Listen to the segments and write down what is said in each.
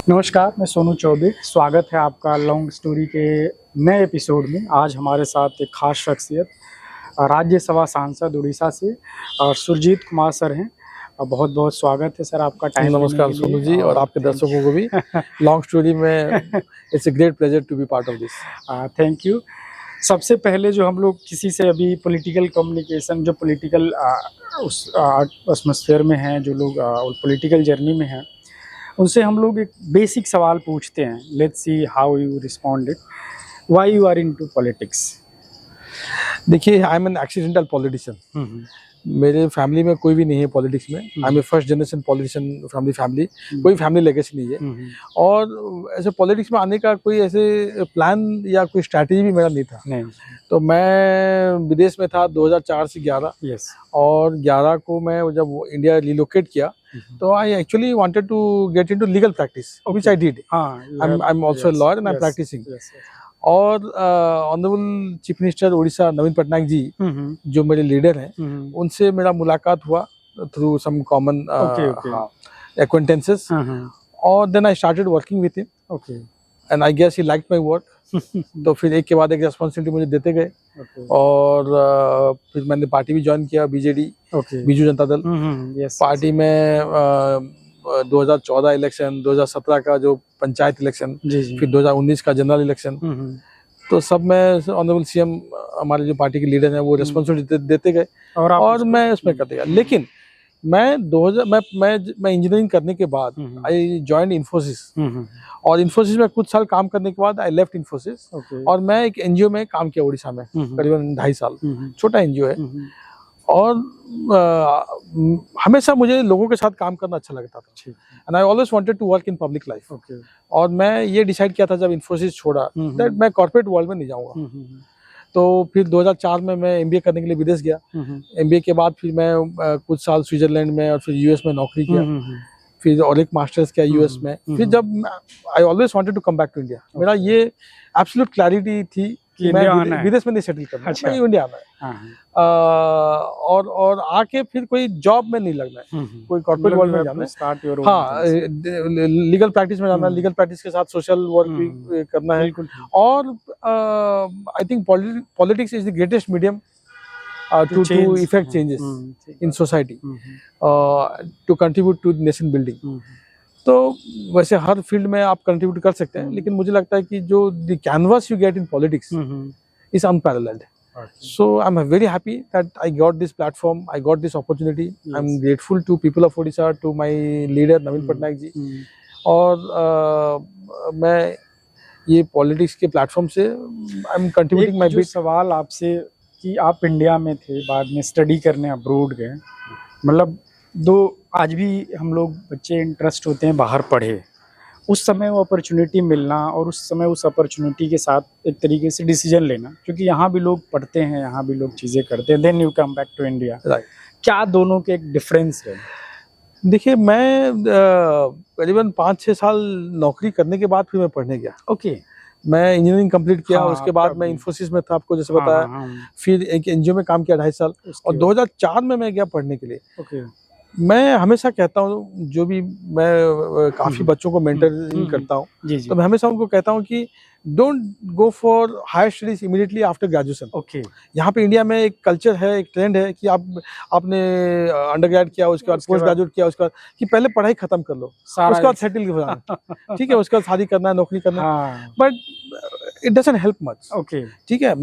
नमस्कार, मैं सोनू चौबे। स्वागत है आपका लॉन्ग स्टोरी के नए एपिसोड में। आज हमारे साथ एक खास शख्सियत राज्यसभा सांसद उड़ीसा से और सुरजीत कुमार सर हैं। बहुत बहुत स्वागत है सर आपका टाइम। नमस्कार सोनू जी और आपके दर्शकों को भी लॉन्ग स्टोरी में it's a great pleasure to be part of this. Thank you. सबसे पहले जो हम लोग किसी से अभी पॉलिटिकल कम्युनिकेशन, जो पॉलिटिकल उस एटमॉस्फेयर में हैं, जो लोग पॉलिटिकल जर्नी में हैं, उनसे हम लोग एक बेसिक सवाल पूछते हैं। Let's see how you responded. Why you are into politics? देखिए, I am an accidental politician. मेरे फैमिली में कोई भी नहीं है पॉलिटिक्स में। I am a first generation politician from the family. कोई फैमिली लेगेसी नहीं है। और ऐसे पॉलिटिक्स में आने का कोई ऐसे प्लान या कोई स्ट्रैटेजी भी मेरा नहीं था। नहीं। तो मैं विदेश में था 2004 से 11। यस। और 11 को मैं जब इंडिया रिलोकेट किया तो I actually wanted to get into legal practice, which I did. I am also a lawyer and I am practicing. और honourable chief minister Orissa Naveen Patnaik ji, जो मेरे लीडर हैं, उनसे मेरा मुलाकात हुआ थ्रू सम कॉमन एक्वेंटेंसेस। और then I started working with him and I guess he liked my work. तो फिर एक के बाद एक रिस्पॉन्सिबिलिटी मुझे देते गए। और फिर मैंने पार्टी भी ज्वाइन किया, बीजेडी, बीजू जनता दल। पार्टी में 2014 इलेक्शन, 2017 का जो पंचायत इलेक्शन, फिर 2019 का जनरल इलेक्शन। तो सब में ऑनरेबल सीएम हमारे जो पार्टी के लीडर हैं वो रिस्पॉन्सिबिलिटी देते गए और मैं उसमें करते गया। लेकिन मैं इंजीनियरिंग करने के बाद आई जॉइंड इन्फोसिस। और इन्फोसिस में कुछ साल काम करने के बाद आई लेफ्ट इन्फोसिस। और मैं एक एनजीओ में काम किया उड़ीसा में करीबन 2.5 साल। छोटा एनजीओ है। और हमेशा मुझे लोगों के साथ काम करना अच्छा लगता था and I always wanted to work in public life. और मैं ये डिसाइड किया था जब इन्फोसिस छोड़ा दैट मैं कॉर्पोरेट वर्ल्ड में नहीं जाऊंगा। तो फिर 2004 में मैं एमबीए करने के लिए विदेश गया। एमबीए के बाद फिर मैं कुछ साल स्विट्जरलैंड में और फिर यूएस में नौकरी किया। फिर और एक मास्टर्स किया यूएस में। फिर जब I always wanted to come back to India. मेरा ये एब्सोल्यूट क्लैरिटी थी कि मैं विदेश में नहीं सेटल करना। अच्छा। मैं इंडिया आना है। और आके फिर कोई जॉब में नहीं लगना है, कोई कॉर्पोरेट वर्ल्ड में जाना है। हाँ, लीगल प्रैक्टिस में जाना है, लीगल प्रैक्टिस के साथ सोशल वर्क भी करना है। और I think politics is the greatest medium to effect changes in society, to contribute to nation building. तो वैसे हर फील्ड में आप कंट्रीब्यूट कर सकते हैं, लेकिन मुझे लगता है कि जो the canvas you get in politics is unparalleled. So I'm very happy that I got this platform, I got this opportunity. I'm grateful to people of Odisha, to my leader नवीन पटनायक जी। और मैं ये पॉलिटिक्स के platform से I'm contributing my bit। सवाल आपसे कि आप India में थे, बाद में स्टडी करने अब्रोड गए, मतलब आज भी हम लोग बच्चे इंटरेस्ट होते हैं बाहर पढ़े। उस समय वो अपॉर्चुनिटी मिलना और उस समय उस अपॉर्चुनिटी के साथ एक तरीके से डिसीजन लेना, क्योंकि यहाँ भी लोग पढ़ते हैं, यहाँ भी लोग चीज़ें करते हैं, then you come back to India. क्या दोनों के एक डिफरेंस है? देखिए, मैं करीबन 5-6 साल नौकरी करने के बाद फिर मैं पढ़ने गया। मैं इंजीनियरिंग कंप्लीट किया। उसके बाद मैं इन्फोसिस में था, आपको जैसे बताया। फिर एक एनजीओ में काम किया 2.5 साल। और 2004 में मैं गया पढ़ने के लिए। मैं हमेशा कहता हूँ, जो भी मैं काफी बच्चों को मेंटरिंग करता हूँ, तो मैं हमेशा उनको कहता हूँ कि don't go for higher studies immediately after graduation. यहाँ पे इंडिया में एक कल्चर है, एक ट्रेंड है कि आपने अंडर ग्रेड किया, उसके बाद पोस्ट ग्रेजुएट किया, उसके बाद कि पहले पढ़ाई खत्म कर लो, उसके बाद सेटल हो जाना। ठीक है, उसके बाद शादी करना है, नौकरी करना है, but it doesn't help much. ठीक है,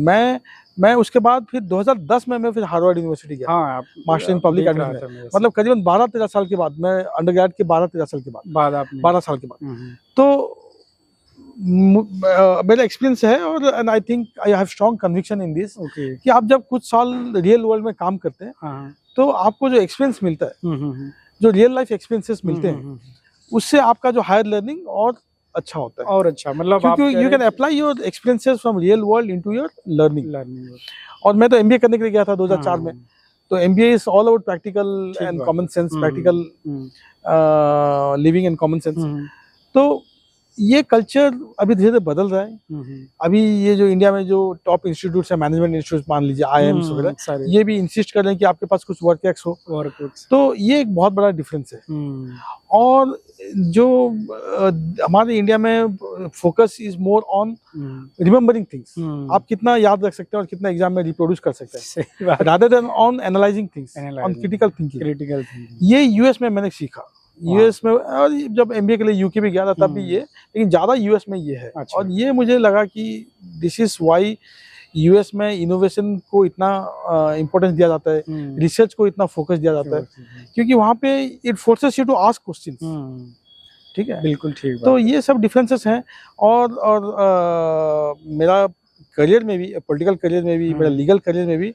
मैं उसके बाद फिर 2010 में मैं फिर हार्वर्ड यूनिवर्सिटी गया, मास्टर इन पब्लिक एडमिनिस्ट्रेशन। मतलब करीबन 12-13 साल के बाद, मैं अंडर ग्रेड के 12-13 साल के बाद 12 साल के बाद। तो मेरा एक्सपीरियंस है और I think I have strong conviction in this कि आप जब कुछ साल रियल वर्ल्ड में काम करते हैं तो आपको जो एक्सपीरियंस मिलता है, जो रियल लाइफ एक्सपीरियंसेस मिलते हैं, उससे आपका जो हायर लर्निंग और अच्छा होता है। और अच्छा, मतलब क्योंकि you can apply your experiences from real world into your learning. और मैं तो एमबीए करने के लिए गया था 2004 में। तो MBA is all about practical and common sense, practical living and common sense. तो ये कल्चर अभी धीरे धीरे बदल रहा है। अभी ये जो इंडिया में जो टॉप इंस्टीट्यूट्स है, मैनेजमेंट इंस्टीट्यूट मान लीजिए, IIMs वगैरह, ये भी इंसिस्ट कर रहे हैं कि आपके पास कुछ वर्क एक्स हो। तो ये एक बहुत बड़ा डिफरेंस है। और जो हमारे इंडिया में focus is more on remembering things, आप कितना याद रख सकते हैं और कितना एग्जाम में रिप्रोड्यूस कर सकते हैं, rather than on analysing things, on critical thinking. ये यूएस में मैंने सीखा, यूएस में, और जब MBA के लिए यूके भी गया था तब भी ये, लेकिन ज्यादा यूएस में ये है। अच्छा। और ये मुझे लगा कि दिस इज व्हाई यूएस में इनोवेशन को इतना इम्पोर्टेंस दिया जाता है, रिसर्च को इतना फोकस दिया जाता है, क्योंकि वहाँ पे it forces you to ask questions. ठीक है, बिल्कुल ठीक। तो ये सब डिफरेंसेस हैं। और मेरा करियर में भी, पॉलिटिकल करियर में भी, मेरा लीगल करियर में भी,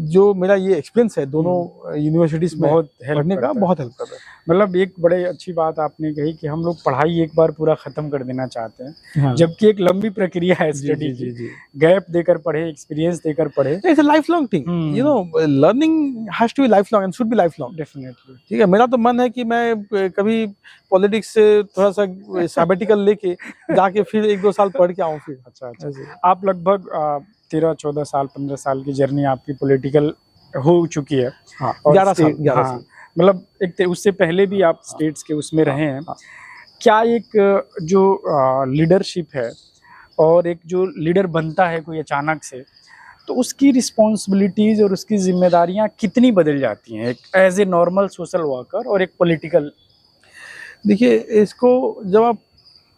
जो मेरा ये एक्सपीरियंस है दोनों यूनिवर्सिटीज में पढ़ने का, बहुत हेल्प कर रहा है। मतलब एक बड़े अच्छी बात आपने कही कि हम लोग पढ़ाई एक बार पूरा खत्म कर देना चाहते हैं, जबकि एक लंबी प्रक्रिया है स्टडी की। गैप देकर पढ़े, एक्सपीरियंस देकर पढ़े, it's a life long thing, you know, learning has to be life long and should be life long. Definitely. ठीक है, मेरा तो मन है कि मैं कभी पॉलिटिक्स से थोड़ा सा सैबेटिकल लेके जाके फिर 1-2 साल पढ़ के आऊँ फिर। अच्छा। आप लगभग 13-14 साल, 15 साल की जर्नी आपकी पॉलिटिकल हो चुकी है। 11 साल। मतलब एक उससे पहले भी आप स्टेट्स के उसमें रहे हैं। क्या एक जो लीडरशिप है और एक जो लीडर बनता है कोई अचानक से, तो उसकी रिस्पॉन्सिबिलिटीज और उसकी जिम्मेदारियां कितनी बदल जाती हैं, एक age a normal social worker और एक पॉलिटिकल? देखिए, इसको जब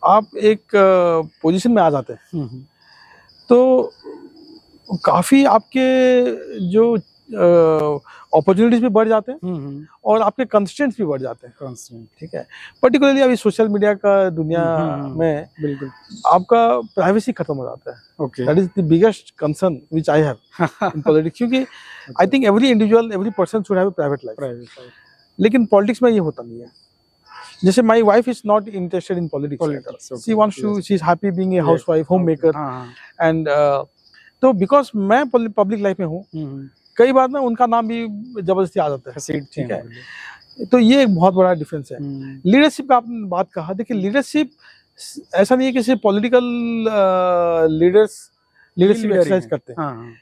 आप एक पोजीशन में आ जाते हैं तो काफ़ी आपके जो अपॉर्चुनिटीज भी बढ़ जाते हैं और आपके कंस्ट्रेंट्स भी बढ़ जाते हैं। ठीक है, पर्टिकुलरली अभी सोशल मीडिया का दुनिया में बिल्कुल आपका प्राइवेसी खत्म हो जाता है। Okay, that is the biggest concern which I have in politics, क्योंकि I think every individual, every person should have a private life. लेकिन पॉलिटिक्स में ये होता नहीं है। जैसे my wife is not interested in politics, she wants to, she is happy being a housewife, homemaker, and तो because मैं public life में हूँ, कई बार ना उनका नाम भी जबरदस्ती आ जाता है। ठीक है, तो ये एक बहुत बड़ा डिफरेंस है। लीडरशिप का आपने बात कहा, देखिए लीडरशिप ऐसा नहीं है कि सिर्फ पॉलिटिकल लीडरशिप एक्सरसाइज करते हैं।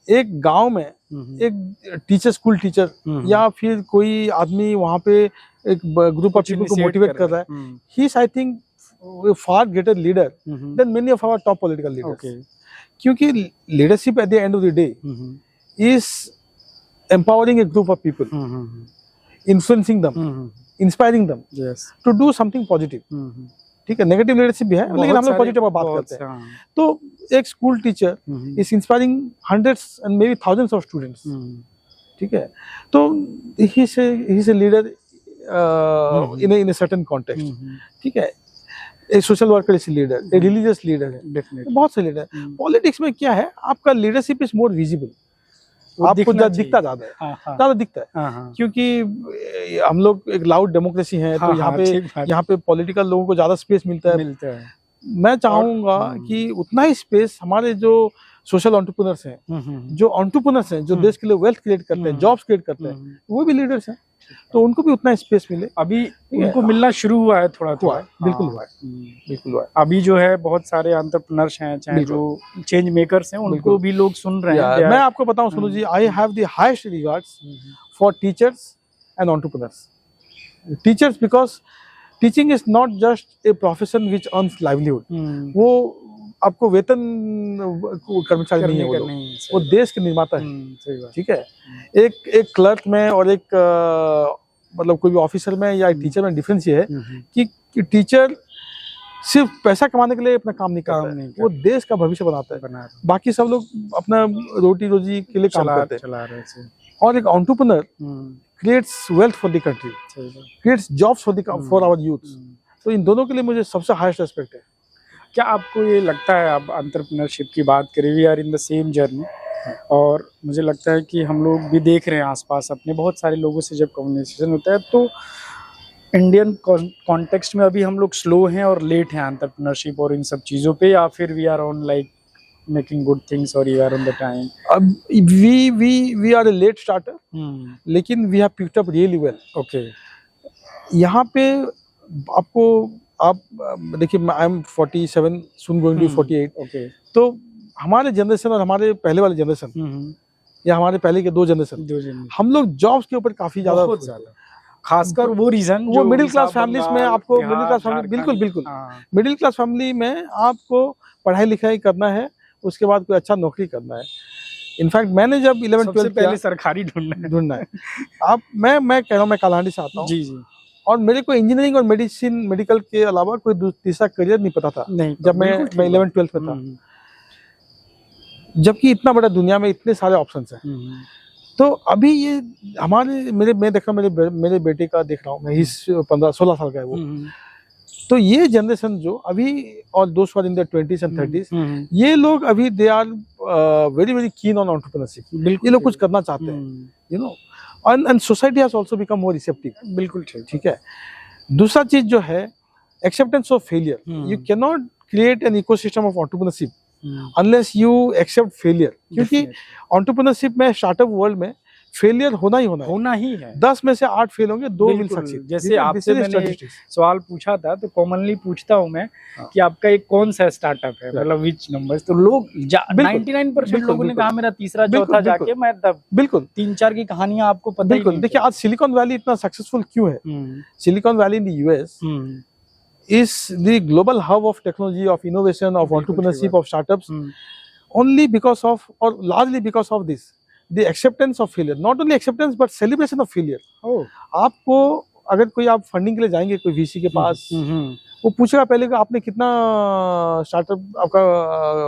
एक गांव में एक टीचर, स्कूल टीचर या फिर कोई आदमी वहाँ पे एक ग्रुप ऑफ पीपल को मोटिवेट कर रहा है, he is I think far greater leader than many of our top political leaders, क्योंकि leadership at the end of the day is empowering a group of people, influencing them, inspiring them to do something positive. ठीक है, negative leadership भी है, लेकिन हम लोग positive पर बात करते हैं। तो एक school teacher is inspiring hundreds and may be thousands of students. ठीक है, तो he is a leader in a certain context. ठीक है, एक social worker is leader, a religious leader है, बहुत से लीडर। पॉलिटिक्स में क्या है, आपका लीडरशिप इज मोर विजिबल, आपको दिखता ज्यादा है, ज्यादा दिखता है, क्योंकि हम लोग एक लाउड डेमोक्रेसी है, तो यहाँ पे पॉलिटिकल लोगों को ज्यादा स्पेस मिलता है। मैं चाहूंगा कि उतना ही स्पेस हमारे जो सोशल एंटरप्रेन्योर्स हैं, जो देश के लिए वेल्थ क्रिएट करते हैं, जॉब्स क्रिएट करते हैं, वो भी लीडर्स हैं, तो उनको भी उतना स्पेस मिले। अभी उनको मिलना शुरू हुआ है, थोड़ा बिल्कुल हुआ है। अभी जो है बहुत सारे एंटरप्रेन्योर्स हैं, चाहे जो चेंज मेकर्स हैं, उनको भी लोग सुन रहे हैं। मैं आपको बताऊं सुनो जी, I have the highest regards for teachers and entrepreneurs. Teachers, because teaching is not just a profession which earns livelihood. वो आपको वेतन कर्मचारी नहीं है, वो देश के निर्माता है। ठीक है, एक क्लर्क में और एक मतलब कोई भी ऑफिसर में या टीचर में डिफरेंस ये है कि टीचर सिर्फ पैसा कमाने के लिए अपना काम नहीं करता है, वो देश का भविष्य बनाता है। बाकी सब लोग अपना रोटी रोजी के लिए काम करते हैं। और एक entrepreneur creates wealth for the country, creates jobs for our youth. तो इन दोनों के लिए मुझे सबसे हाईएस्ट रेस्पेक्ट है। क्या आपको ये लगता है, आप एंटरप्रेन्योरशिप की बात करें, we are in the same journey, और मुझे लगता है कि हम लोग भी देख रहे हैं आसपास अपने बहुत सारे लोगों से जब कम्युनिकेशन होता है, तो इंडियन कॉन्टेक्स्ट में अभी हम लोग स्लो हैं और लेट हैं एंटरप्रेन्योरशिप और इन सब चीज़ों पे, या फिर we are on like making good things और you are on the time? We are a late starter, लेकिन we have picked up really well. Okay, यहाँ पे आपको आप देखिए, I am 47, soon going to 48। Okay. तो हमारे जनरेशन और हमारे पहले वाले जनरेशन या हमारे पहले के 2 जनरेशन, हम लोग जॉब्स के ऊपर काफी ज्यादा बहुत ज्यादा, खासकर वो रीजन वो मिडिल क्लास फैमिलीज में आपको, मिडिल क्लास फैमिली, बिल्कुल बिल्कुल, मिडिल क्लास फैमिली में आपको पढ़ाई लिखाई करना है, उसके बाद कोई अच्छा नौकरी करना है। इनफैक्ट मैंने जब 11-12 पहले सरकारी ढूंढना है। आप मैं कह रहा हूँ, मैं कालाहांडी से आता हूँ जी जी। और मेरे को इंजीनियरिंग और मेडिकल के अलावा कोई तीसरा करियर नहीं पता था नहीं, जब मैं 11-12 में था, जबकि इतना बड़ा दुनिया में इतने सारे ऑप्शंस हैं। तो अभी ये हमारे मैं देख रहा हूँ, मेरे बेटे का देख रहा हूँ मैं, 15-16 साल का है वो। तो ये जनरेशन जो अभी, और दोस्त in their 20s and 30s, ये लोग अभी they are very very keen on entrepreneurship. ये लोग कुछ करना चाहते हैं, you know, and society has also become more receptive. बिल्कुल ठीक है। दूसरा चीज जो है acceptance of failure. You can not create an ecosystem of entrepreneurship unless you accept failure, क्योंकि एंटरप्रेन्योरशिप में, स्टार्टअप वर्ल्ड में फेलियर होना ही है। 10 में से 8 फेल होंगे, 2 विल सक्सीड। जैसे आपसे मैंने सवाल पूछा था, तो कॉमनली पूछता हूं मैं कि आपका एक कौन सा स्टार्टअप है, मतलब विच नंबर्स, तो लोग 99% लोगों ने कहा मेरा तीसरा चौथा जाके मैं तब, बिल्कुल 3-4 की कहानियां आपको पता ही नहीं। देखिए आज सिलिकॉन वैली इतना सक्सेसफुल क्यों है? Silicon valley in the US is the global hub of technology, of innovation, of entrepreneurship, of startups, only because of, or largely because of this, the acceptance of failure. Not only acceptance but celebration of failure. आपको अगर कोई आप funding के लिए जाएंगे कोई VC के पास, वो पूछेगा पहले कि आपने कितना स्टार्टअप आपका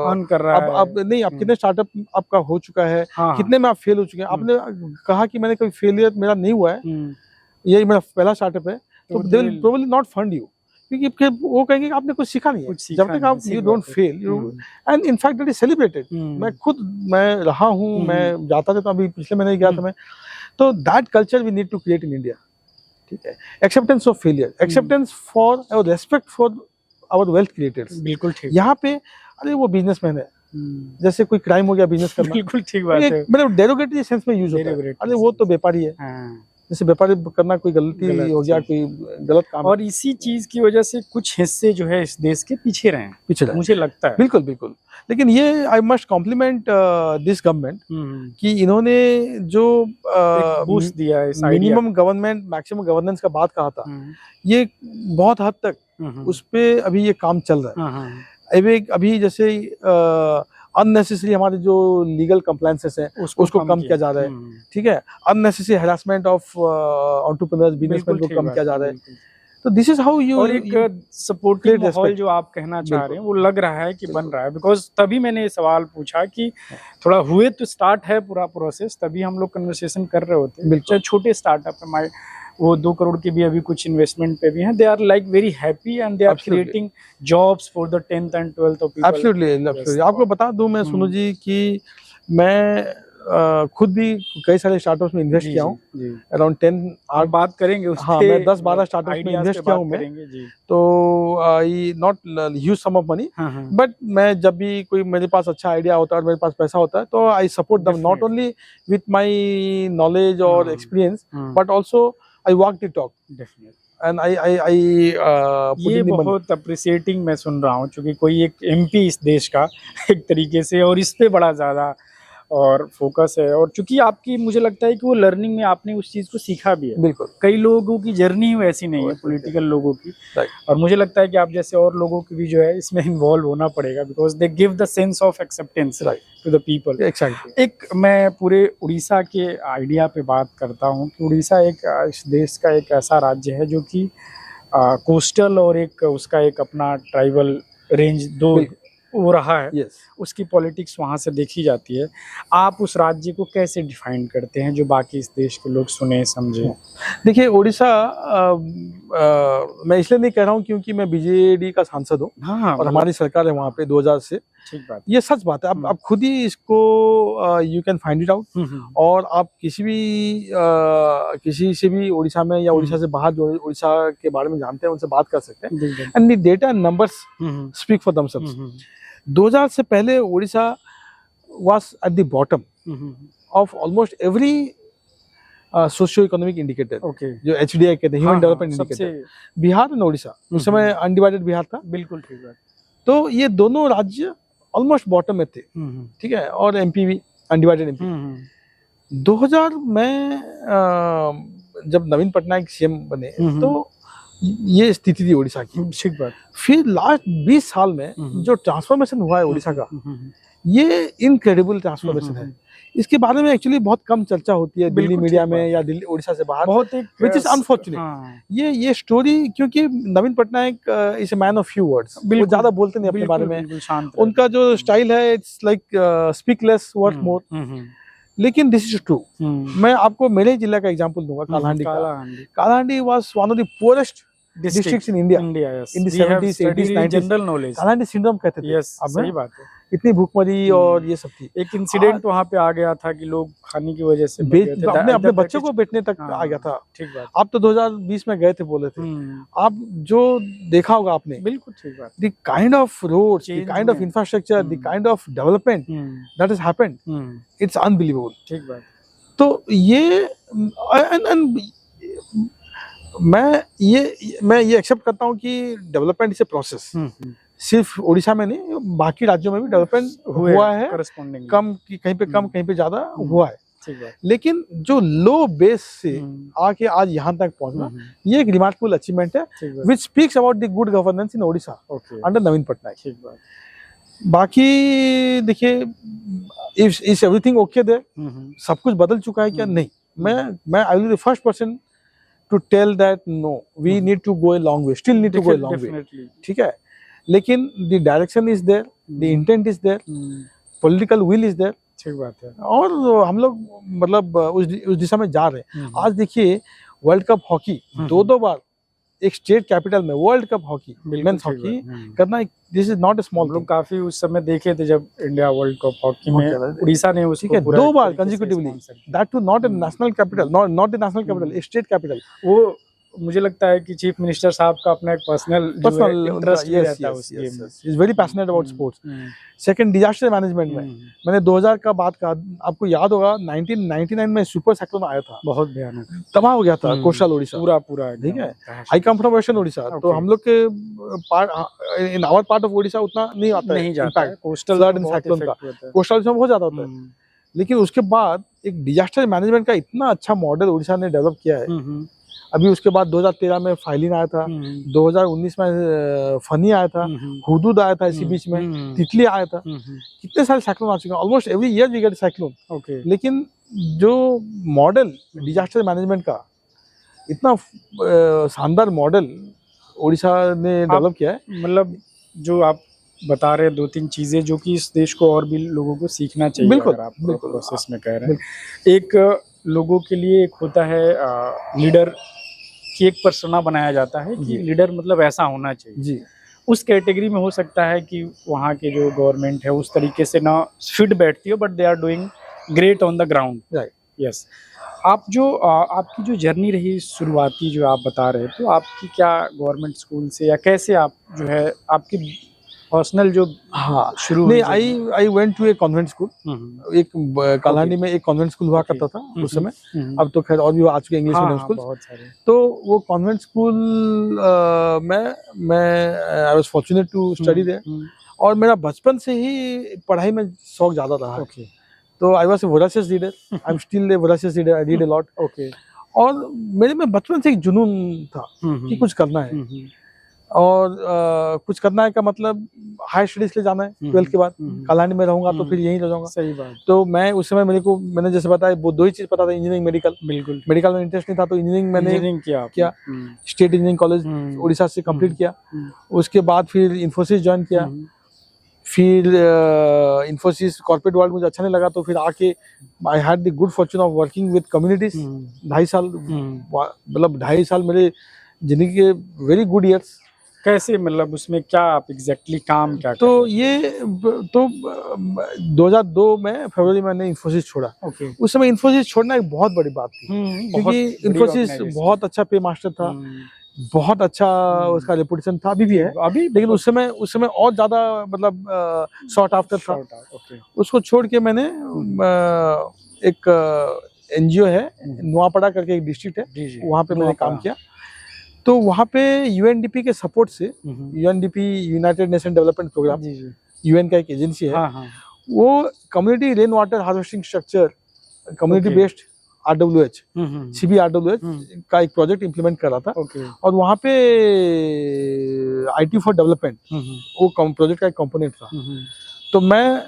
अर्न कर रहा है, आप नहीं, आप कितने स्टार्टअप आपका हो चुका है, कितने में आप फेल हो चुके हैं। आपने कहा कि मैंने कोई फेलियर मेरा नहीं हुआ है, यही मेरा पहला स्टार्टअप है, तो they will probably not fund you, क्योंकि वो कहेंगे कि आपने कुछ सीखा नहीं है। जब तक आप you don't fail, you and in fact that is celebrated. मैं रहा हूँ, मैं जाता था, अभी पिछले महीने गया था मैं, तो that culture we need to create in India. ठीक है। Acceptance of failure, acceptance for और respect for our wealth creators. बिल्कुल ठीक। यहाँ पे अरे वो बिजनेसमैन है, जैसे कोई क्राइम हो गया बिजनेस करना, बिल्कुल ठीक बात है, मतलब डेरोगेटरी सेंस में यूज होता है, अरे वो तो व्यापारी है, जैसे व्यापारी करना कोई गलती हो गया, कोई गलत काम। और इसी चीज की वजह से कुछ हिस्से जो है इस देश के पीछे रहे, मुझे लगता है। बिल्कुल बिल्कुल। लेकिन ये I must compliment this government कि इन्होंने जो बूस्ट दिया है, मिनिमम गवर्नमेंट मैक्सिमम गवर्नेंस का बात कहा था, ये बहुत हद तक उस पे अभी ये काम चल रहा है। अभी जैसे अननेसेसरी हमारे जो लीगल कंप्लायंसेस है उसको कम किया जा रहा है। ठीक है। Unnecessary harassment of entrepreneurs, businessman को कम किया जा रहा है। तो दिस इज हाउ यू, और एक सपोर्टिव माहौल जो आप कहना चाह रहे हैं वो लग रहा है कि बन रहा है। बिकॉज तभी मैंने ये सवाल पूछा कि थोड़ा हुए तो स्टार्ट है पूरा प्रोसेस, तभी हम लोग कन्वर्सेशन कर रहे होते हैं। चाहे छोटे स्टार्टअप है, वो 2 करोड़ के भी अभी कुछ इन्वेस्टमेंट पे भी हैं, they are like very happy and they are creating jobs for the 10th and 12th of people. Absolutely. आपको बता दूं मैं सुनो जी कि मैं खुद भी कई सारे स्टार्टअप्स में इन्वेस्ट किया हूँ, अराउंड 10, आप बात करेंगे उस पे। हाँ, मैं 10-12 स्टार्टअप्स में इन्वेस्ट किया हूँ मैं, तो I not huge sum of money, but मैं जब भी कोई मेरे पास अच्छा आइडिया होता है और मेरे पास पैसा होता है, तो I support them, not only with my knowledge और experience, but also I walk the talk, definitely, and I ये बहुत अप्रिशिएटिंग मैं सुन रहा हूँ, क्योंकि कोई एक एमपी इस देश का एक तरीके से, और इस पे बड़ा ज़्यादा और फोकस है, और चूंकि आपकी, मुझे लगता है कि वो लर्निंग में आपने उस चीज़ को सीखा भी है। बिल्कुल। कई लोगों की जर्नी वैसी नहीं है, पॉलिटिकल लोगों की, और मुझे लगता है कि आप जैसे और लोगों की भी जो है इसमें इन्वॉल्व होना पड़ेगा, because they give the sense of acceptance to the people. Actually एक मैं पूरे उड़ीसा के आइडिया पे बात करता हूँ कि उड़ीसा एक इस देश का एक ऐसा राज्य है जो कि कोस्टल और एक उसका एक अपना ट्राइबल रेंज दो वो रहा है। yes. उसकी पॉलिटिक्स वहाँ से देखी जाती है। आप उस राज्य को कैसे डिफाइन करते हैं जो बाकी इस देश के लोग सुने समझे? देखिए उड़ीसा मैं इसलिए नहीं कह रहा हूँ क्योंकि मैं बीजेडी का सांसद हूँ, हाँ, और हमारी सरकार है वहाँ पे 2000 से। ठीक बात, ये सच बात है। आप खुद ही इसको you can find it out, और आप किसी से भी उड़ीसा में या उड़ीसा से बाहर जो उड़ीसा के बारे में जानते हैं उनसे बात कर सकते हैं, and the data and numbers speak for themselves. 2000 से पहले Orissa was at the bottom of almost every socio economic indicator, okay, जो HDI कहते हैं, human development indicator, Bihar and Odisha, उस समय अनडिवाइडेड बिहार था, बिल्कुल ठीक बात। तो ये दोनों राज्य ऑलमोस्ट बॉटम में थे, ठीक है, और MP भी अनडिवाइडेड MP। 2000 में जब नवीन पटनायक CM बने तो ये स्थिति थी उड़ीसा की, ठीक बात। फिर लास्ट 20 साल में जो ट्रांसफॉर्मेशन हुआ है उड़ीसा का, ये इनक्रेडिबल ट्रांसफॉर्मेशन है। इसके बारे में एक्चुअली बहुत कम चर्चा होती है दिल्ली मीडिया में या दिल्ली उड़ीसा से बाहर, बहुत एक विच इज अनफॉर्चुनेट। ये स्टोरी, क्योंकि Naveen Patnaik is a man of few words, वो ज्यादा बोलते नहीं अपने बारे में, उनका जो स्टाइल है it's like speak lace work more, लेकिन दिस इज ट्रू। मैं आपको मेरे जिला का एग्जांपल दूंगा, कालाहांडी का। Kalahandi was one of the poorest districts in India in the 70s 80s 90s। General knowledge, Kalahandi syndrome कहते थे। यस, सही बात है। इतनी भूखमरी और ये सब थी। एक इंसिडेंट वहाँ पे आ गया था कि लोग खाने की वजह से अपने बच्चों को बेचने तक आ गया था। ठीक बात। आप तो 2020 में गए थे, बोले थे आप, जो देखा होगा आपने, बिल्कुल ठीक बात। The kind of roads, the kind of infrastructure, the kind of development that has happened, it's unbelievable. ठीक बात। तो ये मैं ये एक्सेप्ट करता हूँ कि डेवलपमेंट इज ए प्रोसेस, सिर्फ उड़ीसा में नहीं, बाकी राज्यों में भी डेवलपमेंट हुआ है, कम कहीं पे कम कहीं पे ज्यादा हुआ है। लेकिन जो लो बेस से आके आज यहाँ तक पहुंचना, ये एक रिमार्केबल अचीवमेंट है, which speaks about the good governance in Odisha under Naveen Patnaik. बाकी देखिए, इज एवरीथिंग ओके देयर, सब कुछ बदल चुका है क्या? नहीं। मैं I will be the first person to tell that no, we need to go a long way, still need to go a long way, ठीक है, लेकिन the direction is there, the intent is there, political will is there. ठीक बात है। और हम लोग मतलब उस दिशा में जा रहे हैं। आज देखिए, वर्ल्ड कप हॉकी 2 बार एक स्टेट कैपिटल में world cup hockey, men's hockey करना, this is not a small. लोग काफी उस समय देखे थे जब इंडिया वर्ल्ड कप हॉकी में उड़ीसा ने उसको 2 बार consecutively, that too not a national capital, not a national capital, state capital. वो मुझे लगता है कि चीफ मिनिस्टर साहब का अपना एक पर्सनल इंटरेस्ट रहता है उस गेम में। Is very passionate about sports. Second, disaster management में मैंने 2000 का बात का, आपको याद होगा 1999 में सुपर साइक्लोन आया था, बहुत भयानक, तबाह हो गया था कोस्टल ओडिशा पूरा, ठीक है। I come from western Odisha, तो हम लोग के in our part of Odisha उतना नहीं आता है impact coastal flood and cyclone का, कोस्टल में बहुत ज्यादा होता है। लेकिन उसके बाद एक डिजास्टर मैनेजमेंट का इतना अच्छा मॉडल ओडिशा ने डेवलप किया है। अभी उसके बाद 2013 में फाइलिन आया था, 2019 में फनी आया था, हुदूद आया था, इसी बीच में तितली आया था, कितने सारे साइक्लोन आ चुके हैं, almost every year we get cyclone. लेकिन जो मॉडल डिजास्टर मैनेजमेंट का, इतना शानदार मॉडल ओडिशा ने डेवलप किया है, मतलब जो आप बता रहे 2-3 चीजें जो कि इस देश को और भी लोगों को सीखना चाहिए। बिल्कुल, आप प्रोसेस में कह रहे हैं। एक लोगों के लिए एक होता है लीडर की एक पर्सोना बनाया जाता है कि लीडर मतलब ऐसा होना चाहिए जी। उस कैटेगरी में हो सकता है कि वहाँ के जो गवर्नमेंट है उस तरीके से ना फिट बैठती हो, but they are doing great on the ground, right. Yes. आप जो आपकी जो जर्नी रही शुरुआती, जो आप बता रहे, तो आपकी क्या गवर्नमेंट स्कूल से या कैसे आप जो है आपकी पर्सनल जो शुरू? नहीं, I went to a convent school. एक कालाहांडी में एक कॉन्वेंट स्कूल हुआ करता था उस समय, अब तो खैर और भी आ चुके इंग्लिश मीडियम स्कूल बहुत सारे। तो वो कॉन्वेंट स्कूल मैं I was fortunate to study there, और मेरा बचपन से ही पढ़ाई में शौक ज्यादा रहा। तो I was a voracious reader, I am still a voracious reader, I read a lot. और मेरे में बचपन से एक जुनून था कि कुछ करना है, और कुछ करना है का मतलब हाई स्टडीज के जाना है। 12th के बाद कालाहांडी में रहूंगा तो फिर यहीं रह जाऊंगा। सही बात। तो मैं उस समय मैंने जैसे बताया, वो 2 ही चीज पता था, इंजीनियरिंग, मेडिकल। बिल्कुल। मेडिकल में इंटरेस्ट नहीं था, तो इंजीनियरिंग मैंने किया। स्टेट इंजीनियरिंग कॉलेज उड़ीसा से कंप्लीट किया। उसके बाद फिर इन्फोसिस ज्वाइन किया। फिर इन्फोसिस कॉर्पोरेट वर्ल्ड मुझे अच्छा नहीं लगा, तो फिर आके I had the good Fortune of working with communities. 2.5 साल, मतलब 2.5 साल मेरे जिंदगी के वेरी गुड ईयर्स। कैसे, मतलब उसमें क्या आप एग्जैक्टली काम क्या? तो ये तो 2002 में फरवरी में मैंने इन्फोसिस छोड़ा। उस समय इन्फोसिस छोड़ना एक बहुत बड़ी बात थी, क्योंकि इन्फोसिस बहुत अच्छा पे मास्टर था, बहुत अच्छा उसका रेपुटेशन था, अभी भी है अभी, लेकिन उस समय और ज्यादा मतलब शॉर्ट आफ्टर था। उसको छोड़ के मैंने एनजीओ है, नुआपड़ा करके एक डिस्ट्रिक्ट है, जी जी वहाँ पे मैंने नुआपड़ा। काम किया। तो वहाँ पे यूएनडीपी के सपोर्ट से, UNDP United Nation Development Programme, जी जी यूएन का एक एजेंसी है, हाँ हाँ वो community rain water harvesting structure, community Okay. Based RWH, CBRWH hmm. का एक प्रोजेक्ट इंप्लीमेंट कर रहा था। ओके और वहाँ पे आईटी फॉर डेवलपमेंट वो प्रोजेक्ट का एक कंपोनेंट था। तो मैं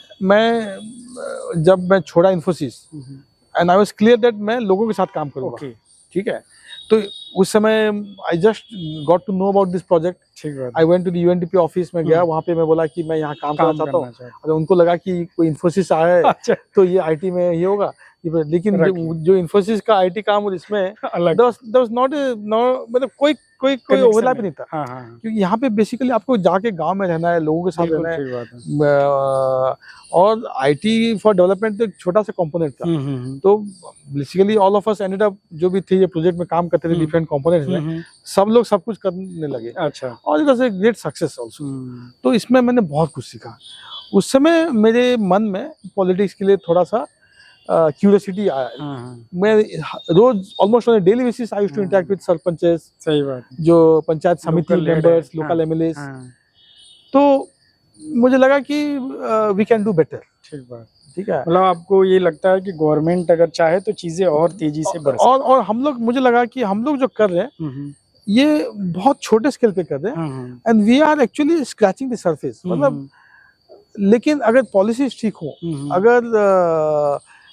जब मैं छोड़ा Infosys, and I was clear that मैं लोगों के साथ काम करूंगा। ओके ठीक है, तो उस समय I just got to know about this project. ठीक बात I went to the UNDP office में गया, वहाँ पे मैं बोला कि मैं यहाँ काम करना काम चाहता हूँ। करना चाहता और उनको लगा कि कोई इन्फोसिस आया है अच्छा तो ये आईटी में ये होगा, लेकिन Right. जो इन्फोसिस का आईटी काम और इसमें अलग नॉट मतलब कोई Connection ओवरलैप नहीं था। हाँ हाँ क्योंकि यहाँ पे बेसिकली आपको जाके गांव में रहना है, लोगों के साथ बिल्कुल रहना है। ठीक बात है। और आईटी फॉर डेवलपमेंट तो एक छोटा सा कंपोनेंट था। तो basically all of us ended up, जो भी थे ये प्रोजेक्ट में काम करते थे डिफरेंट कंपोनेंट्स में, सब लोग सब कुछ करने लगे। अच्छा और it was a great success also. तो इसमें मैंने बहुत कुछ सीखा। उस समय मेरे मन में पॉलिटिक्स के लिए थोड़ा सा क्यूरियोसिटी आया। मैं रोज almost on daily basis I used to interact with sarpanches, सही बात है। जो पंचायत समिति Local members, leader, local MLAs. हाँ, तो मुझे लगा कि वी कैन डू बेटर। ठीक बात। ठीक है, मतलब आपको ये लगता है कि गवर्नमेंट अगर चाहे तो चीजें और तेजी से बढ़ और हम लोग, मुझे लगा कि हम लोग जो कर रहे हैं ये बहुत छोटे स्केल पे कर रहे हैं, and we are actually scratching the surface. मतलब लेकिन अगर पॉलिसीज ठीक हो, अगर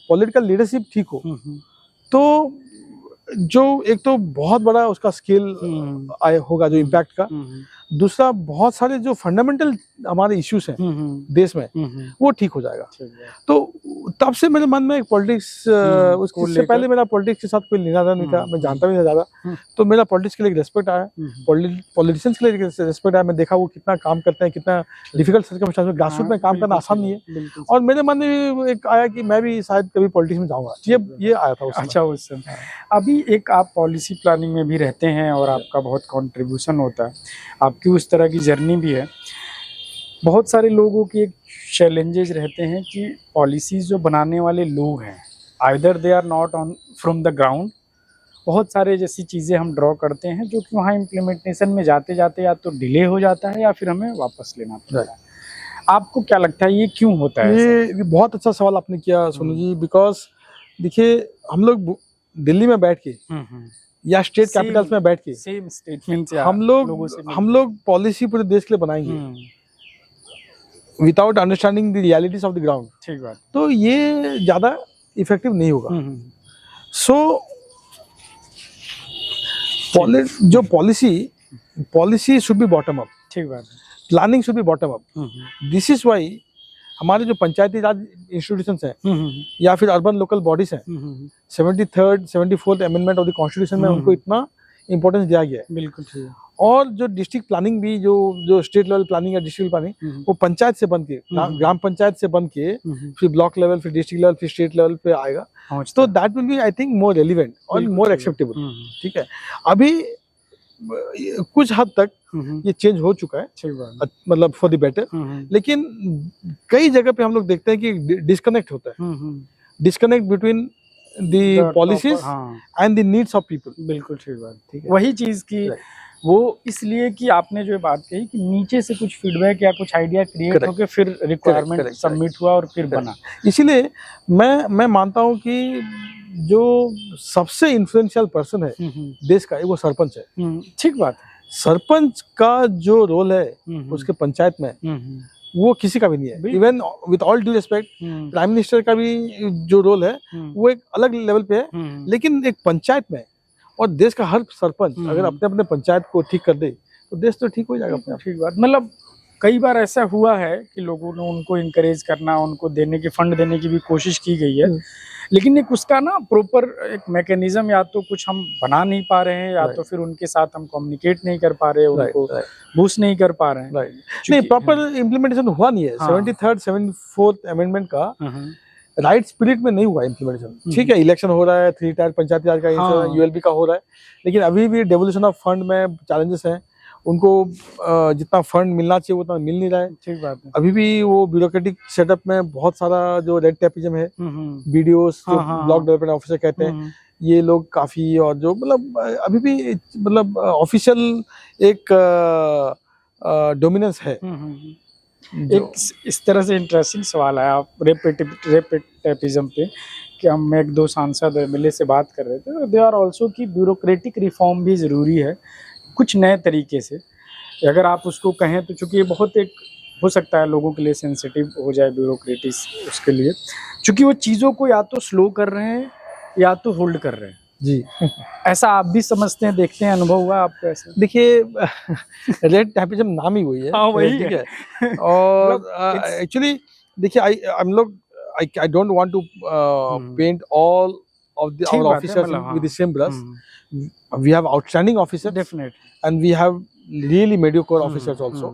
पॉलिटिकल लीडरशिप ठीक हो, तो जो एक तो बहुत बड़ा उसका स्केल होगा जो इम्पैक्ट का। दूसरा, बहुत सारे जो फंडामेंटल हमारे इश्यूज हैं देश में वो ठीक हो जाएगा। तो तब से मेरे मन में एक पॉलिटिक्स, उससे पहले मेरा पॉलिटिक्स के साथ कोई लेना देना नहीं था, मैं जानता भी नहीं था ज्यादा। तो मेरा पॉलिटिक्स के लिए एक रेस्पेक्ट आया, पॉलिटिशियंस के लिए रेस्पेक्ट आया। मैं देखा वो कितना काम करते हैं, कितना डिफिकल्ट सर्कमस्टेंस में ग्रासरूट में काम करना आसान नहीं है। और मेरे मन में भी एक आया कि मैं भी शायद कभी पॉलिटिक्स में जाऊंगा। ये आया था उस समय। अच्छा उस समय। अभी एक आप पॉलिसी प्लानिंग में भी रहते हैं और आपका बहुत कंट्रीब्यूशन होता है, आपकी उस तरह की जर्नी भी है। बहुत सारे लोगों की एक चैलेंजेस रहते हैं कि पॉलिसीज जो बनाने वाले लोग हैं, either they are not on from the ground. बहुत सारे जैसी चीज़ें हम ड्रॉ करते हैं जो कि वहाँ इम्प्लीमेंटेशन में जाते जाते या तो डिले हो जाता है या फिर हमें वापस लेना पड़ता है। आपको क्या लगता है ये क्यों होता है? ये बहुत अच्छा सवाल आपने किया सोनू जी। बिकॉज देखिए, हम लोग दिल्ली में बैठ के या स्टेट कैपिटल्स में बैठ के सेम स्टेटमेंट हम लोग पॉलिसी पूरे देश के लिए बनाएंगे without understanding the realities of the ground. ठीक बात। तो ये ज्यादा इफेक्टिव नहीं होगा। सो जो policy should be bottom up. ठीक बात। Planning should be bottom up. This is why हमारे जो पंचायती राज इंस्टीट्यूशंस हैं या फिर अर्बन लोकल बॉडीज हैं, 73rd 74th amendment of the constitution में उनको इतना इंपॉर्टेंस दिया गया है। बिल्कुल ठीक। और जो डिस्ट्रिक्ट प्लानिंग भी, जो स्टेट लेवल प्लानिंग या डिस्ट्रिक्ट प्लानिंग, वो पंचायत से बन के, ग्राम पंचायत से बन के फिर ब्लॉक लेवल, फिर डिस्ट्रिक्ट लेवल, फिर स्टेट लेवल पे आएगा। तो that will be I think more relevant और मोर एक्सेप्टेबल। ठीक है, अभी कुछ हद तक ये चेंज हो चुका है, मतलब फॉर द बेटर। लेकिन कई जगह पे हम लोग देखते हैं कि डिस्कनेक्ट होता है, disconnect between the policies and the needs of people. बिल्कुल ठीक बात। ठीक है, वही चीज की वो इसलिए कि आपने जो बात कही कि नीचे से कुछ फीडबैक या कुछ आइडिया क्रिएट होकर फिर रिक्वायरमेंट सबमिट हुआ और फिर बना। इसीलिए मैं मानता हूँ कि जो सबसे इन्फ्लुएंशियल पर्सन है देश का, वो सरपंच है। ठीक बात है। सरपंच का जो रोल है उसके पंचायत में, वो किसी का भी नहीं है। Even with all due respect, prime minister का भी जो रोल है वो एक अलग लेवल पे है। लेकिन एक पंचायत में, और देश का हर सरपंच अगर अपने अपने पंचायत को ठीक कर दे तो देश तो ठीक हो जाएगा अपने आप। ठीक बात। मतलब कई बार ऐसा हुआ है कि लोगों ने उनको इनकरेज करना, उनको देने की, फंड देने की भी कोशिश की गई है, लेकिन एक उसका ना प्रॉपर एक मैकेनिज्म या तो कुछ हम बना नहीं पा रहे हैं, या तो फिर उनके साथ हम कम्युनिकेट नहीं कर पा रहे हैं, उनको बूस्ट नहीं कर पा रहे हैं। नहीं, प्रॉपर इम्प्लीमेंटेशन हुआ नहीं है। 73rd 74th अमेंडमेंट का राइट स्पिरिट में नहीं हुआ इम्प्लीमेंटेशन। ठीक है, इलेक्शन हो रहा है, 3 टायर पंचायती राज का, यूएलबी का हो रहा है, लेकिन अभी भी डेवोल्यूशन ऑफ फंड में चैलेंजेस हैं। उनको जितना फंड मिलना चाहिए वो उतना मिल नहीं रहा है। ठीक बात है। अभी भी वो ब्यूरोक्रेटिक सेटअप में बहुत सारा जो रेड टेपिज्म है, बीडीओस जो हाँ, ब्लॉक डेवलपमेंट ऑफिसर कहते हैं, ये लोग काफी, और जो मतलब अभी भी मतलब ऑफिशियल एक डोमिनेंस है। एक इस तरह से इंटरेस्टिंग सवाल है, आप रेपिटेटिज्म पे कि हम एक दो सांसद एमएलए से बात कर रहे थे, दे आर ऑल्सो कि ब्यूरोक्रेटिक रिफॉर्म भी ज़रूरी है कुछ नए तरीके से। अगर आप उसको कहें तो चूँकि ये बहुत एक हो सकता है लोगों के लिए सेंसिटिव हो जाए ब्यूरोक्रेटिस, उसके लिए चूँकि वो चीज़ों को या तो स्लो कर रहे हैं या तो होल्ड कर रहे हैं जी। ऐसा आप भी समझते हैं, देखते हैं, अनुभव हुआ आपको ऐसा? देखिए रेड टैपिज्म नाम ही वही है। हाँ, वही ठीक है। है। और एक्चुअली देखिए I don't want to paint all of the our officers with the same brush. We have outstanding officers definitely and we have really mediocre officers also.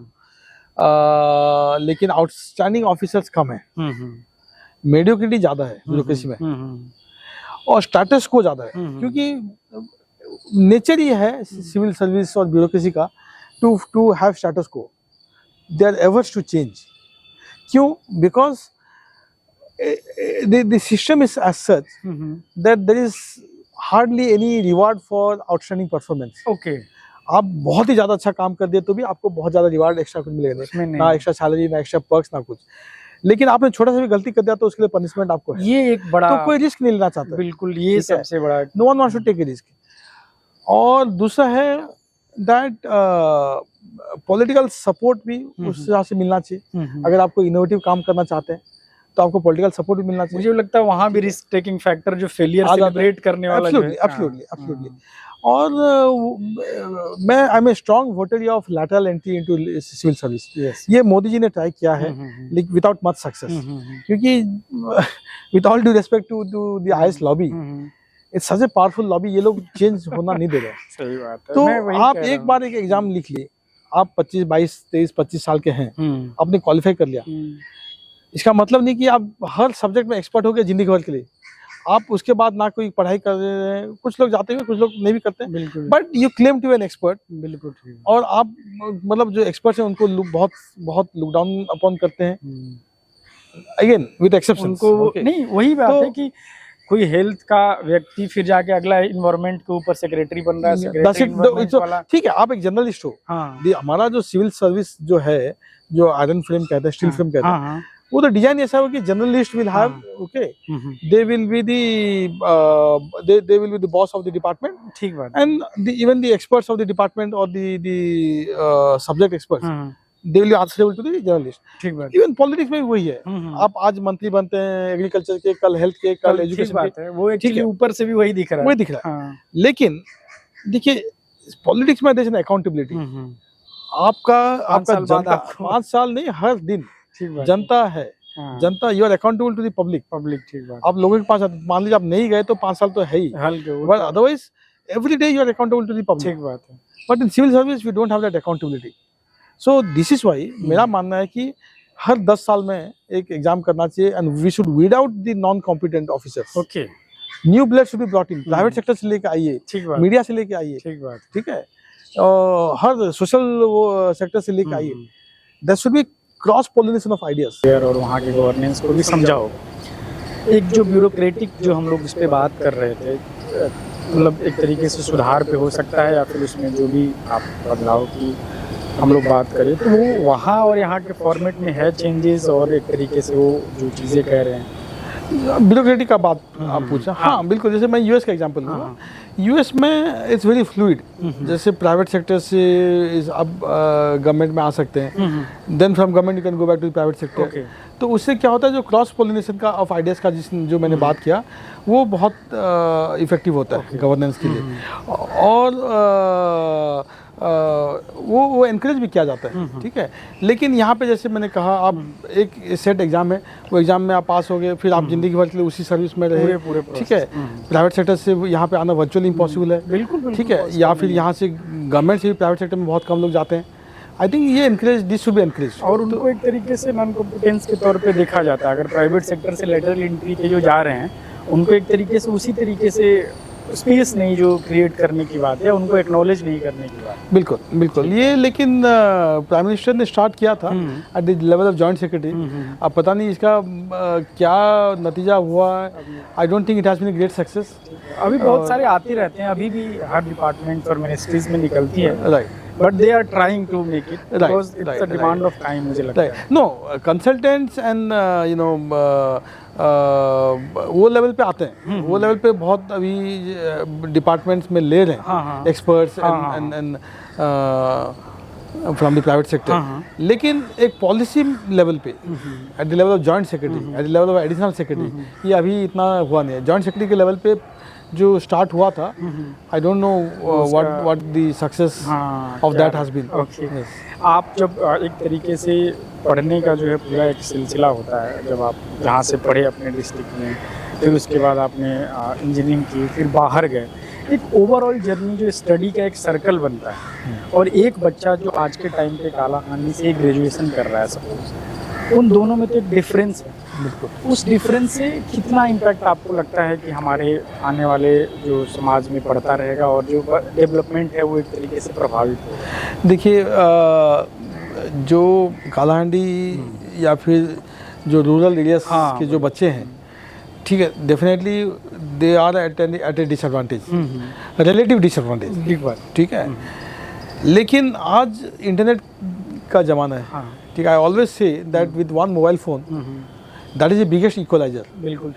लेकिन आउटस्टैंडिंग ऑफिसर्स कम है, मेडियोक्रिटी ज्यादा है ब्यूरोक्रेसी में, और status को ज्यादा है, क्योंकि नेचर ही है सिविल सर्विस और ब्यूरोक्रेसी का to have status quo. They are averse to change. क्यों? Because the system is as such that there is hardly any reward for outstanding performance. Okay, आप बहुत ही ज्यादा अच्छा काम कर दिए तो भी आपको बहुत ज्यादा रिवार्ड एक्स्ट्रा कुछ मिलेगा, ना एक्स्ट्रा सैलरी, ना एक्स्ट्रा पर्क्स, ना कुछ। लेकिन आपने छोटा सा भी गलती कर दिया तो उसके लिए पनिशमेंट आपको है। ये एक बड़ा, तो कोई रिस्क नहीं लेना चाहता। बिल्कुल, ये सबसे बड़ा, no one wants to take a risk. और दूसरा है दैट पॉलिटिकल सपोर्ट भी उस हिसाब से मिलना चाहिए। अगर आपको इनोवेटिव काम करना चाहते हैं तो आपको पॉलिटिकल सपोर्ट भी मिलना चाहिए। मुझे लगता है वहां भी रिस्क टेकिंग फैक्टर जो फेलियर सेलिब्रेट करने वाला जो है। एब्सोल्युटली। और मैं I am a strong voter of lateral entry into civil service. ये मोदी जी ने ट्राई किया है लेकिन विदाउट मच सक्सेस, क्योंकि with all due respect to the highest lobby, it's such a powerful lobby, ये लोग चेंज होना नहीं दे रहे। सही बात है। तो आप एक बार एक एग्जाम लिख लिए, आप 25, 22, 23, 25 साल के हैं, आपने क्वालिफाई कर लिया, इसका मतलब नहीं कि आप हर सब्जेक्ट में एक्सपर्ट हो गए जिंदगी भर के लिए। आप उसके बाद ना कोई पढ़ाई कर रहे हैं, कुछ लोग जाते हैं, कुछ लोग नहीं भी करते हैं, but you claim to an expert. बिल्कुल। और आप मतलब जो एक्सपर्ट्स हैं उनको बहुत बहुत लुक डाउन अपॉन करते हैं, अगेन विद एक्सेप्शन। उनको नहीं, वही बात है कि कोई हेल्थ का व्यक्ति फिर जाके अगला इन्वायरमेंट के ऊपर सेक्रेटरी बन रहा है, ठीक है, आप एक जर्नलिस्ट हो। हमारा जो सिविल सर्विस जो है, जो आयरन फ्रेम कहते हैं, स्टील फ्रेम कहते हैं, वो तो डिजाइन ऐसा हो कि journalist will have, okay, they will be the boss of the department. ठीक बात। And even the experts of the department और the subject experts, they will be answerable to the journalist. ठीक बात। इवन पॉलिटिक्स में भी वही है। आप आज मंत्री बनते हैं एग्रीकल्चर के, कल हेल्थ के, कल एजुकेशन के, वो एक्चुअली ऊपर से भी वही दिख रहा है। लेकिन देखिए पॉलिटिक्स में देयर इज अकाउंटेबिलिटी। आपका 5 साल नहीं, हर दिन जनता है, जनता, you are accountable to the public. ठीक बात। आप लोगों के पास मान लीजिए आप नहीं गए तो 5 साल तो है ही, but otherwise every day you are accountable to the public. ठीक बात है। But in civil service we don't have that accountability. So this is why मेरा मानना है कि हर 10 साल में एक एग्जाम करना चाहिए, and we should weed out the non competent officers. Okay, new blood should be brought in, private sector से लेके आइए, मीडिया से लेके आइए, ठीक बात, ठीक है, हर सोशल सेक्टर से लेके आइए। There should be cross pollination of ideas, और वहाँ के गवर्नेंस को भी समझाओ। एक जो ब्यूरोक्रेटिक जो हम लोग इस पे बात कर रहे थे, मतलब एक तरीके से सुधार पे हो सकता है, या फिर उसमें जो भी आप बदलाव की हम लोग बात करें तो वो वहाँ और यहाँ के फॉर्मेट में है चेंजेस, और एक तरीके से वो जो चीज़ें कह रहे हैं ब्यूरोक्रेटिक का बात आप पूछा। हाँ बिल्कुल, जैसे मैं यूएस का एग्जांपल लूँगा। यूएस में इट्स वेरी फ्लूइड, जैसे प्राइवेट सेक्टर से अब गवर्नमेंट में आ सकते हैं, then from government you can go back to private sector. तो उससे क्या होता है, जो क्रॉस पोलिनेशन का ऑफ आइडियाज़ का जो मैंने बात किया, वो बहुत इफेक्टिव होता है गवर्नेंस के लिए, और वो एनकरेज भी किया जाता है। ठीक है, लेकिन यहाँ पे जैसे मैंने कहा, आप एक सेट एग्जाम है, वो एग्जाम में आप पास हो गए, फिर आप जिंदगी भर के लिए उसी सर्विस में रहे, ठीक है। प्राइवेट सेक्टर से यहाँ पे आना वर्चुअली इम्पॉसिबल है, बिल्कुल, ठीक है, या फिर यहाँ से गवर्नमेंट से भी प्राइवेट सेक्टर में बहुत कम लोग जाते हैं। आई थिंक ये encourage, this should be encourage. और उनको एक तरीके से नॉन कॉम्पिटेंस के तौर पे देखा जाता है। अगर प्राइवेट सेक्टर से लेटरल एंट्री के जो जा रहे हैं, उनको एक तरीके से उसी तरीके से स्पेस नहीं जो क्रिएट करने की बात है, उनको एक्नॉलेज नहीं करने की बात। बिल्कुल बिल्कुल, ये लेकिन प्राइम मिनिस्टर ने स्टार्ट किया था at the level of joint secretary. अब पता नहीं इसका क्या नतीजा हुआ है। I don't think it has been a great success. अभी बहुत सारे आते रहते हैं, अभी भी हर डिपार्टमेंट और मिनिस्ट्रीज में निकलती है, right, but they are trying to make it because it's a demand of time, मुझे लगता है। No consultants and you know वो लेवल पे आते हैं, वो लेवल पे बहुत अभी डिपार्टमेंट्स में ले रहे हैं experts and from the private sector. लेकिन एक पॉलिसी लेवल पे eight the level of joint secretary, eight the level of additional secretary, ये अभी इतना हुआ नहीं है। जॉइंट सेक्रेटरी के लेवल पे जो स्टार्ट हुआ था, I don't know what the success of that has been. आप जब एक तरीके से पढ़ने का जो है पूरा एक सिलसिला होता है, जब आप जहाँ से पढ़े अपने डिस्ट्रिक्ट में, फिर उसके बाद आपने इंजीनियरिंग की, फिर बाहर गए, एक ओवरऑल जर्नी जो स्टडी का एक सर्कल बनता है, और एक बच्चा जो आज के टाइम पे कालाहांडी से ग्रेजुएशन कर रहा है सपोज, उन दोनों में तो एक डिफरेंस है। बिल्कुल, उस डिफरेंस से कितना इम्पैक्ट आपको लगता है कि हमारे आने वाले जो समाज में पड़ता रहेगा और जो डेवलपमेंट है वो एक तरीके से प्रभावित होगा? देखिए, जो कालाहांडी या फिर जो रूरल एरियाज के जो बच्चे हैं, ठीक है, definitely they are at a disadvantage, relative disadvantage, ठीक है। लेकिन आज इंटरनेट का ज़माना है, ठीक है। I always say that with one mobile phone that is the biggest equaliser. बिल्कुल,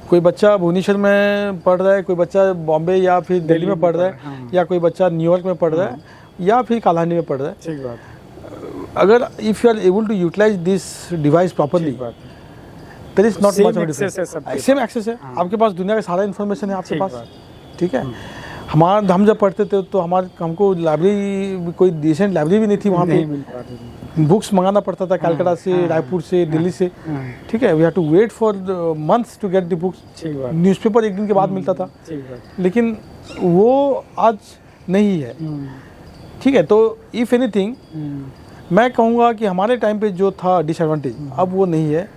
कोई बच्चा भुवनेश्वर में पढ़ रहा है, कोई बच्चा बॉम्बे या फिर दिल्ली में पढ़ रहा है, या कोई बच्चा न्यूयॉर्क में पढ़ रहा है, या फिर कालाहांडी में पढ़ रहा है। ठीक बात। अगर if you are able to utilise this device properly, there is not much of difference. Same access है, आपके पास दुनिया का सारा इन्फॉर्मेशन है आपके पास, ठीक है। हम जब पढ़ते थे तो हमको लाइब्रेरी, कोई डिसेंट लाइब्रेरी भी नहीं थी वहाँ पे। बुक्स मंगाना पड़ता था कलकत्ता से, रायपुर से, दिल्ली से, ठीक है। We have to wait for months to get the books. Newspaper एक दिन के बाद मिलता था, लेकिन वो आज नहीं है, ठीक है। तो इफ़ एनीथिंग मैं कहूँगा कि हमारे टाइम पे जो था डिसएडवांटेज, अब वो नहीं है।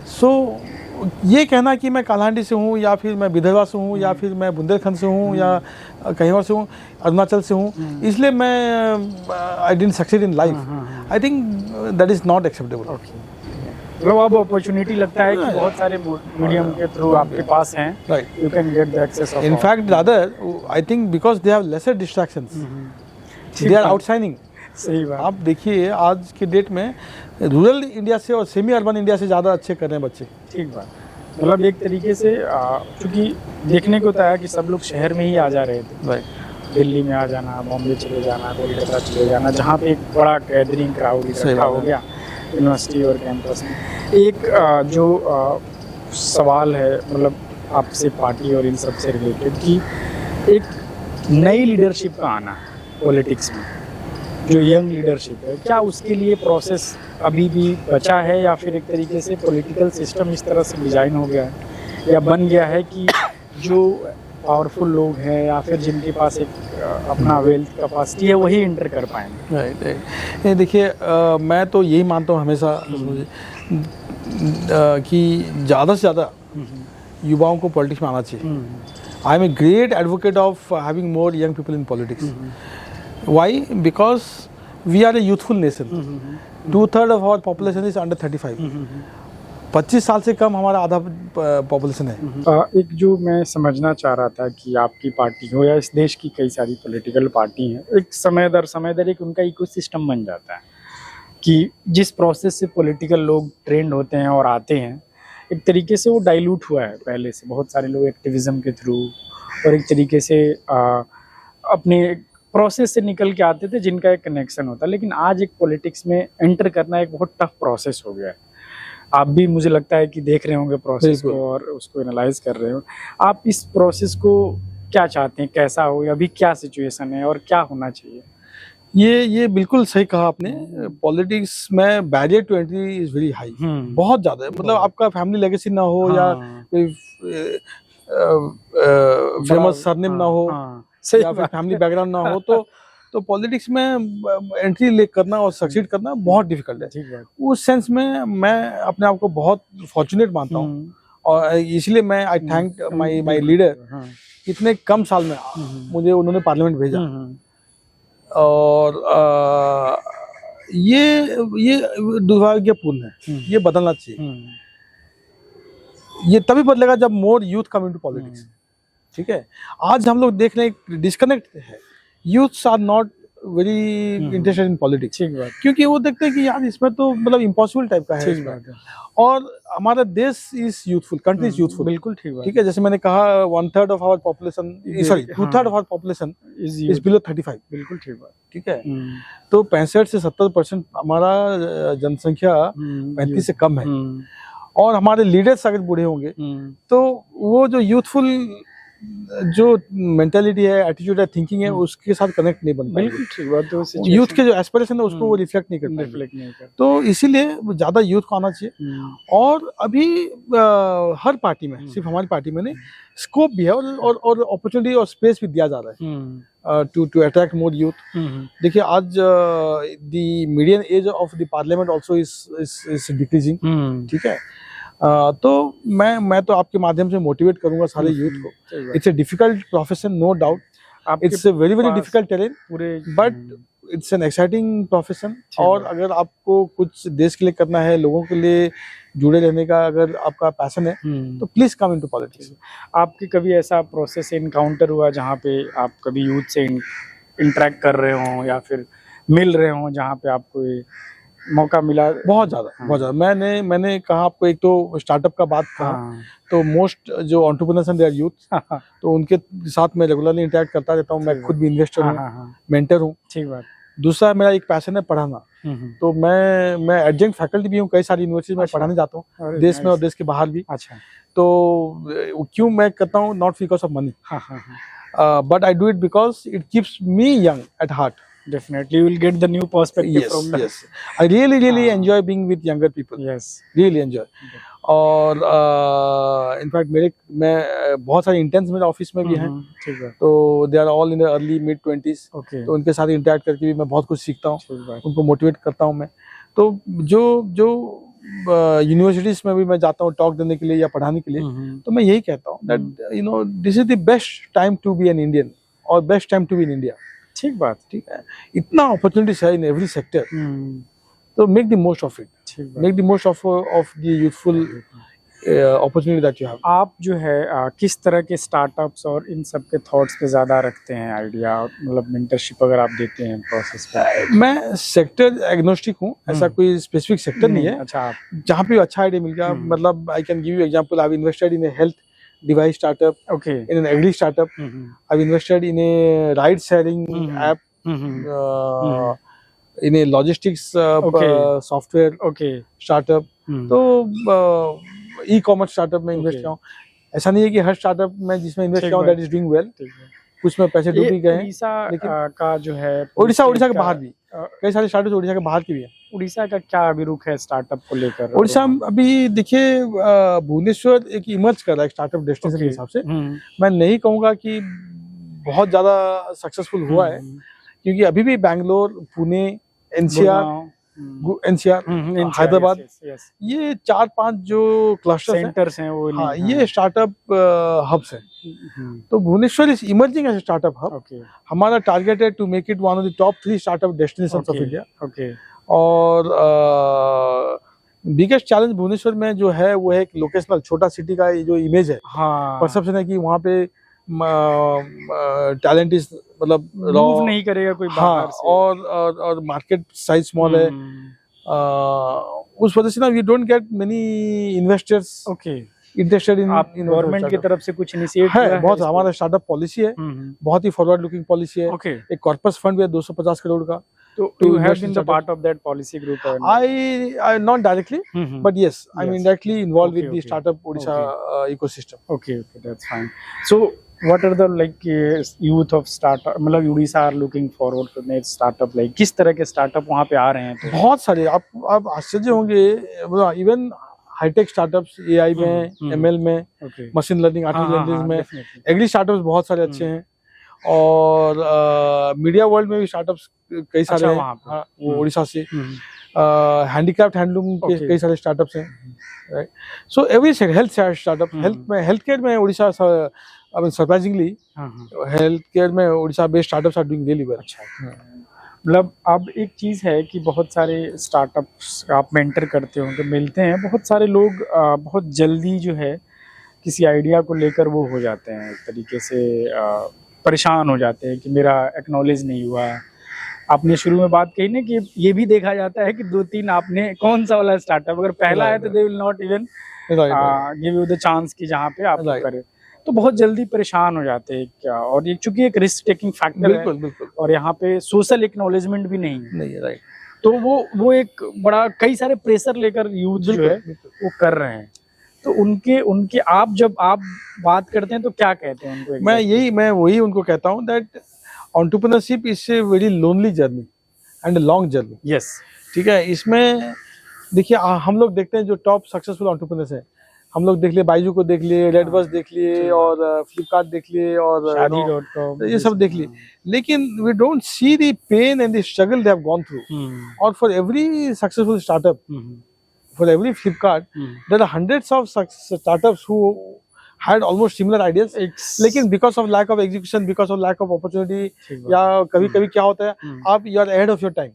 सो ये कहना कि मैं कालाहांडी से हूँ, या फिर मैं विदर्भा से हूँ, या फिर मैं बुंदेलखंड से हूँ, या कहीं और से हूँ, अरुणाचल से हूँ, इसलिए मैं I didn't succeed in life, I think that is not acceptable. मतलब अब अपॉर्चुनिटी लगता है कि बहुत सारे मीडियम के थ्रू आपके पास हैं, right, you can get the access of. In fact rather I think because they have lesser distractions, they are outshining. सही बात। आप देखिए आज के डेट में रूरल इंडिया से और सेमी अर्बन इंडिया से ज़्यादा अच्छे कर रहे हैं बच्चे। ठीक बात। मतलब एक तरीके से क्योंकि देखने को था कि सब लोग शहर में ही आ जा रहे थे, राइट, दिल्ली में आ जाना, बॉम्बे चले जाना, कोलकाता चले जाना, जहाँ पे एक बड़ा गैदरिंग क्राउड इकट्ठा हो गया यूनिवर्सिटी और कैंपस में। एक जो सवाल है, मतलब आपसे पार्टी और इन सब से रिलेटेड, कि एक नई लीडरशिप का आना पॉलिटिक्स में, जो यंग लीडरशिप है, क्या उसके लिए प्रोसेस अभी भी बचा है, या फिर एक तरीके से पॉलिटिकल सिस्टम इस तरह से डिज़ाइन हो गया है या बन गया है कि जो पावरफुल लोग हैं या फिर जिनके पास एक अपना वेल्थ कैपेसिटी है वही इंटर कर पाएंगे? Right, right. देखिए, मैं तो यही मानता हूँ हमेशा कि ज़्यादा से ज़्यादा युवाओं को पॉलिटिक्स में आना चाहिए। I am a great advocate of having more young people in politics. Why? Because we are a youthful nation. 2/3 of our population is under 35. 25 साल से कम हमारा आधा पॉपुलेशन है। एक जो मैं समझना चाह रहा था कि आपकी पार्टी हो या इस देश की कई सारी पॉलिटिकल पार्टी हैं, एक समय दर एक उनका इकोसिस्टम बन जाता है कि जिस प्रोसेस से पॉलिटिकल लोग ट्रेंड होते हैं और आते हैं, एक तरीके से वो डाइल्यूट हुआ है पहले से। बहुत सारे लोग एक्टिविज़म के थ्रू और एक तरीके से अपने प्रोसेस से निकल के आते थे जिनका एक कनेक्शन होता है, लेकिन आज एक पॉलिटिक्स में एंटर करना एक बहुत टफ प्रोसेस हो गया है। आप भी मुझे लगता है कि देख रहे होंगे प्रोसेस को और उसको एनालाइज कर रहे हो। आप इस प्रोसेस को क्या चाहते हैं, कैसा हो, अभी क्या सिचुएशन है और क्या होना चाहिए? ये बिल्कुल सही कहा आपने। पॉलिटिक्स में barrier to entry is very high, बहुत ज़्यादा है। मतलब आपका फैमिली लेगेसी ना हो, या कोई फेमस सरनेम ना हो, या फिर फैमिली बैकग्राउंड ना हो, तो पॉलिटिक्स में एंट्री करना और सक्सीड करना बहुत डिफिकल्ट है। उस सेंस में मैं अपने आप को बहुत फॉर्चुनेट मानता हूँ, और इसलिए मैं आई थैंक माय लीडर इतने कम साल में मुझे उन्होंने पार्लियामेंट भेजा। और ये दुर्भाग्यपूर्ण है, ये बदलना चाहिए। ये तभी बदलेगा जब मोर यूथ कम इनटू पॉलिटिक्स। ठीक है, आज हम लोग देख रहे हैं डिस्कनेक्ट है, youths are not very interested in politics, क्योंकि वो देखते हैं कि यार इसमें तो मतलब इम्पॉसिबल टाइप का है। और हमारा देश is youthful, country is youthful. बिल्कुल ठीक है, जैसे मैंने कहा 1/3 of our population, sorry 2/3 of our population is below 35। बिल्कुल ठीक बात, ठीक है। तो 65 से 70% हमारा जनसंख्या 35 से कम है। और हमारे लीडर्स अगर बूढ़े होंगे तो वो जो यूथफुल जो मेंटालिटी है, एटीट्यूड है, थिंकिंग है, उसके साथ कनेक्ट नहीं बन पाएगी। बिल्कुल ठीक बात है। यूथ के जो एस्पिरेशन है उसको वो रिफ्लेक्ट नहीं कर। तो इसीलिए ज्यादा यूथ को आना चाहिए। और अभी हर पार्टी में, सिर्फ हमारी पार्टी में नहीं, स्कोप भी है और अपॉर्चुनिटी और स्पेस भी दिया जा रहा है टू अट्रैक्ट मोर यूथ। देखिए आज the median age of the parliament also is decreasing. ठीक है, तो मैं तो आपके माध्यम से मोटिवेट करूंगा सारे यूथ को। It's a difficult profession, no doubt, it's a very very difficult terrain, but it's an exciting profession. और अगर आपको कुछ देश के लिए करना है, लोगों के लिए जुड़े रहने का अगर आपका पैशन है तो प्लीज कम इनटू पॉलिटिक्स। आपके कभी ऐसा प्रोसेस इनकाउंटर हुआ जहाँ पे आप कभी यूथ से इंटरेक्ट कर रहे हो या फिर मिल रहे हो, जहाँ पे आपको ये मौका मिला? बहुत ज्यादा। मैंने कहा आपको, एक तो स्टार्टअप का बात कहा, तो मोस्ट जो एंटरप्रेन्योर्स हैं दे आर यूथ। तो उनके साथ मैं रेगुलरली इंटरेक्ट करता रहता हूँ। मैं खुद भी इन्वेस्टर हूँ, मेंटर हूँ। ठीक बात। दूसरा मेरा एक पैशन है पढ़ाना। तो मैं एडजंक्ट फैकल्टी भी हूँ कई सारी यूनिवर्सिटी में पढ़ाने जाता हूँ, देश में और देश के बाहर भी। अच्छा, तो क्यों मैं करता हूँ? Not because of money, but I do it because it keeps me young at heart. Definitely, you will get the new perspective from that. Yes. I really enjoy being with younger people. Yes. Really enjoy. और in fact मैं बहुत सारे interns मेरे office में भी हैं। ठीक है। तो they are all in the early mid 20s। तो उनके साथ इंटरेक्ट करके भी मैं बहुत कुछ सीखता हूँ, उनको मोटिवेट करता हूँ मैं। तो जो यूनिवर्सिटीज में भी मैं जाता हूँ टॉक देने के लिए या पढ़ाने के लिए, तो मैं यही कहता हूँ that you know this is the best time to be an Indian और best time to be in India. ठीक बात, ठीक है। इतना अपॉर्चुनिटीज है इन एवरी सेक्टर, तो make the most of it, make the most of the youthful opportunity that you have. आप जो है किस तरह के स्टार्टअप्स और इन सब के थॉट्स पे ज्यादा रखते हैं आइडिया, मतलब मेंटरशिप अगर आप देते हैं प्रोसेस पे? मैं सेक्टर एग्नोस्टिक हूँ, ऐसा कोई स्पेसिफिक सेक्टर नहीं है। अच्छा, जहाँ पे अच्छा आइडिया मिल गया, मतलब I can give you example. I have invested in A health device startup, in an agri startup. I've invested in a ride sharing app, in a logistics software startup. तो e-commerce startup में invest किया हूँ। ऐसा नहीं है कि हर startup में जिसमें इन्वेस्ट किया हूँ that is doing well, कुछ में पैसे डूब भी गए। उड़ीसा का जो है, उड़ीसा के बाहर भी कई सारे स्टार्टअप उड़ीसा के बाहर के भी है। उड़ीसा का क्या अभी रुख है स्टार्टअप को लेकर? उड़ीसा अभी देखिए भुवनेश्वर एक इमर्ज कर रहा है स्टार्टअप डेस्टिनेशन के हिसाब से। मैं नहीं कहूँगा कि बहुत ज्यादा सक्सेसफुल हुआ है, क्योंकि अभी भी बैंगलोर, पुणे, एनसीआर, हैदराबाद, ये 4-5 जो क्लस्टर सेंटर्स हैं वो, हाँ, ये स्टार्टअप हब्स हैं। तो Bhubaneswar is emerging as a startup hub. हमारा टारगेट है to make it one of the top 3 startup destinations of India. और बिगेस्ट चैलेंज भुवनेश्वर में जो है वो है एक लोकेशनल, छोटा सिटी का जो इमेज है, परसेप्शन है कि वहाँ पे टैलेंट इज मतलब मूव नहीं करेगा कोई बाहर से, और मार्केट साइज स्मॉल है। उस वजह से ना we don't get many investors interested in. Government की तरफ से कुछ इनिशिएट है? बहुत, हमारा स्टार्टअप पॉलिसी है, बहुत ही फॉरवर्ड लुकिंग पॉलिसी है। एक कॉर्पस फंड भी है 250 करोड़ का। So you have been the part of that policy group? I not directly, but yes, I'm indirectly involved with the startup Odisha ecosystem. Okay, that's fine. So what are the like youth of startup, मतलब Odisha are looking forward to their startup, like किस तरह के startup वहाँ पे आ रहे हैं? तो बहुत सारे, आप आश्चर्य होंगे, इवन हाईटेक स्टार्टअप्स AI में, ML में, मशीन लर्निंग, आर्टिफिशियल इंटेलिजेंस में, एग्री स्टार्टअप्स बहुत सारे अच्छे हैं। और मीडिया वर्ल्ड में भी स्टार्टअप्स कई सारे हैं, वो उड़ीसा से। हैंडीक्राफ्ट, हैंडलूम के कई सारे स्टार्टअप्स हैं, right. So every health startup, health care में उड़ीसा I mean surprisingly हाँ हाँ हेल्थ केयर में Orissa based startups are doing really well. अच्छा। मतलब अब एक चीज़ है कि बहुत सारे स्टार्टअप्स आप मेंटर करते हो तो मिलते हैं बहुत सारे लोग, बहुत जल्दी जो है किसी आइडिया को लेकर वो हो जाते हैं एक तरीके से, परेशान हो जाते हैं कि मेरा एक्नॉलेज नहीं हुआ। आपने शुरू में बात कही ना कि ये भी देखा जाता है कि 2-3 आपने कौन सा वाला स्टार्टअप अगर पहला है तो they will not even give you the chance कि जहाँ पे आप करें, तो बहुत जल्दी परेशान हो जाते हैं क्या। और ये चूंकि एक रिस्क टेकिंग फैक्टर है बिल्कुल और यहाँ पे सोशल एक्नॉलेजमेंट भी नहीं है, नहीं है, राइट। तो वो एक बड़ा कई सारे प्रेशर लेकर यूथ जो है वो कर रहे हैं। तो उनके आप जब आप बात करते हैं तो क्या कहते हैं उनको? मैं वही उनको कहता हूँ that entrepreneurship is a very lonely journey and long journey. Yes, ठीक है। इसमें देखिए हम लोग देखते हैं जो टॉप सक्सेसफुल एंटरप्रेन्योर्स हैं, हम लोग देख लिए बाइजू को देख लिए, रेडबस देख लिए और फ्लिपकार्ट देख लिए और शादी.com ये सब देख लिए, लेकिन we don't see the pain and the struggle they have gone through. और for every successful startup, for every Flipkart, there are hundreds of startups who had almost similar ideas, लेकिन because of lack of execution, because of lack of opportunity, या कभी-कभी क्या होता है आप you are ahead of your time,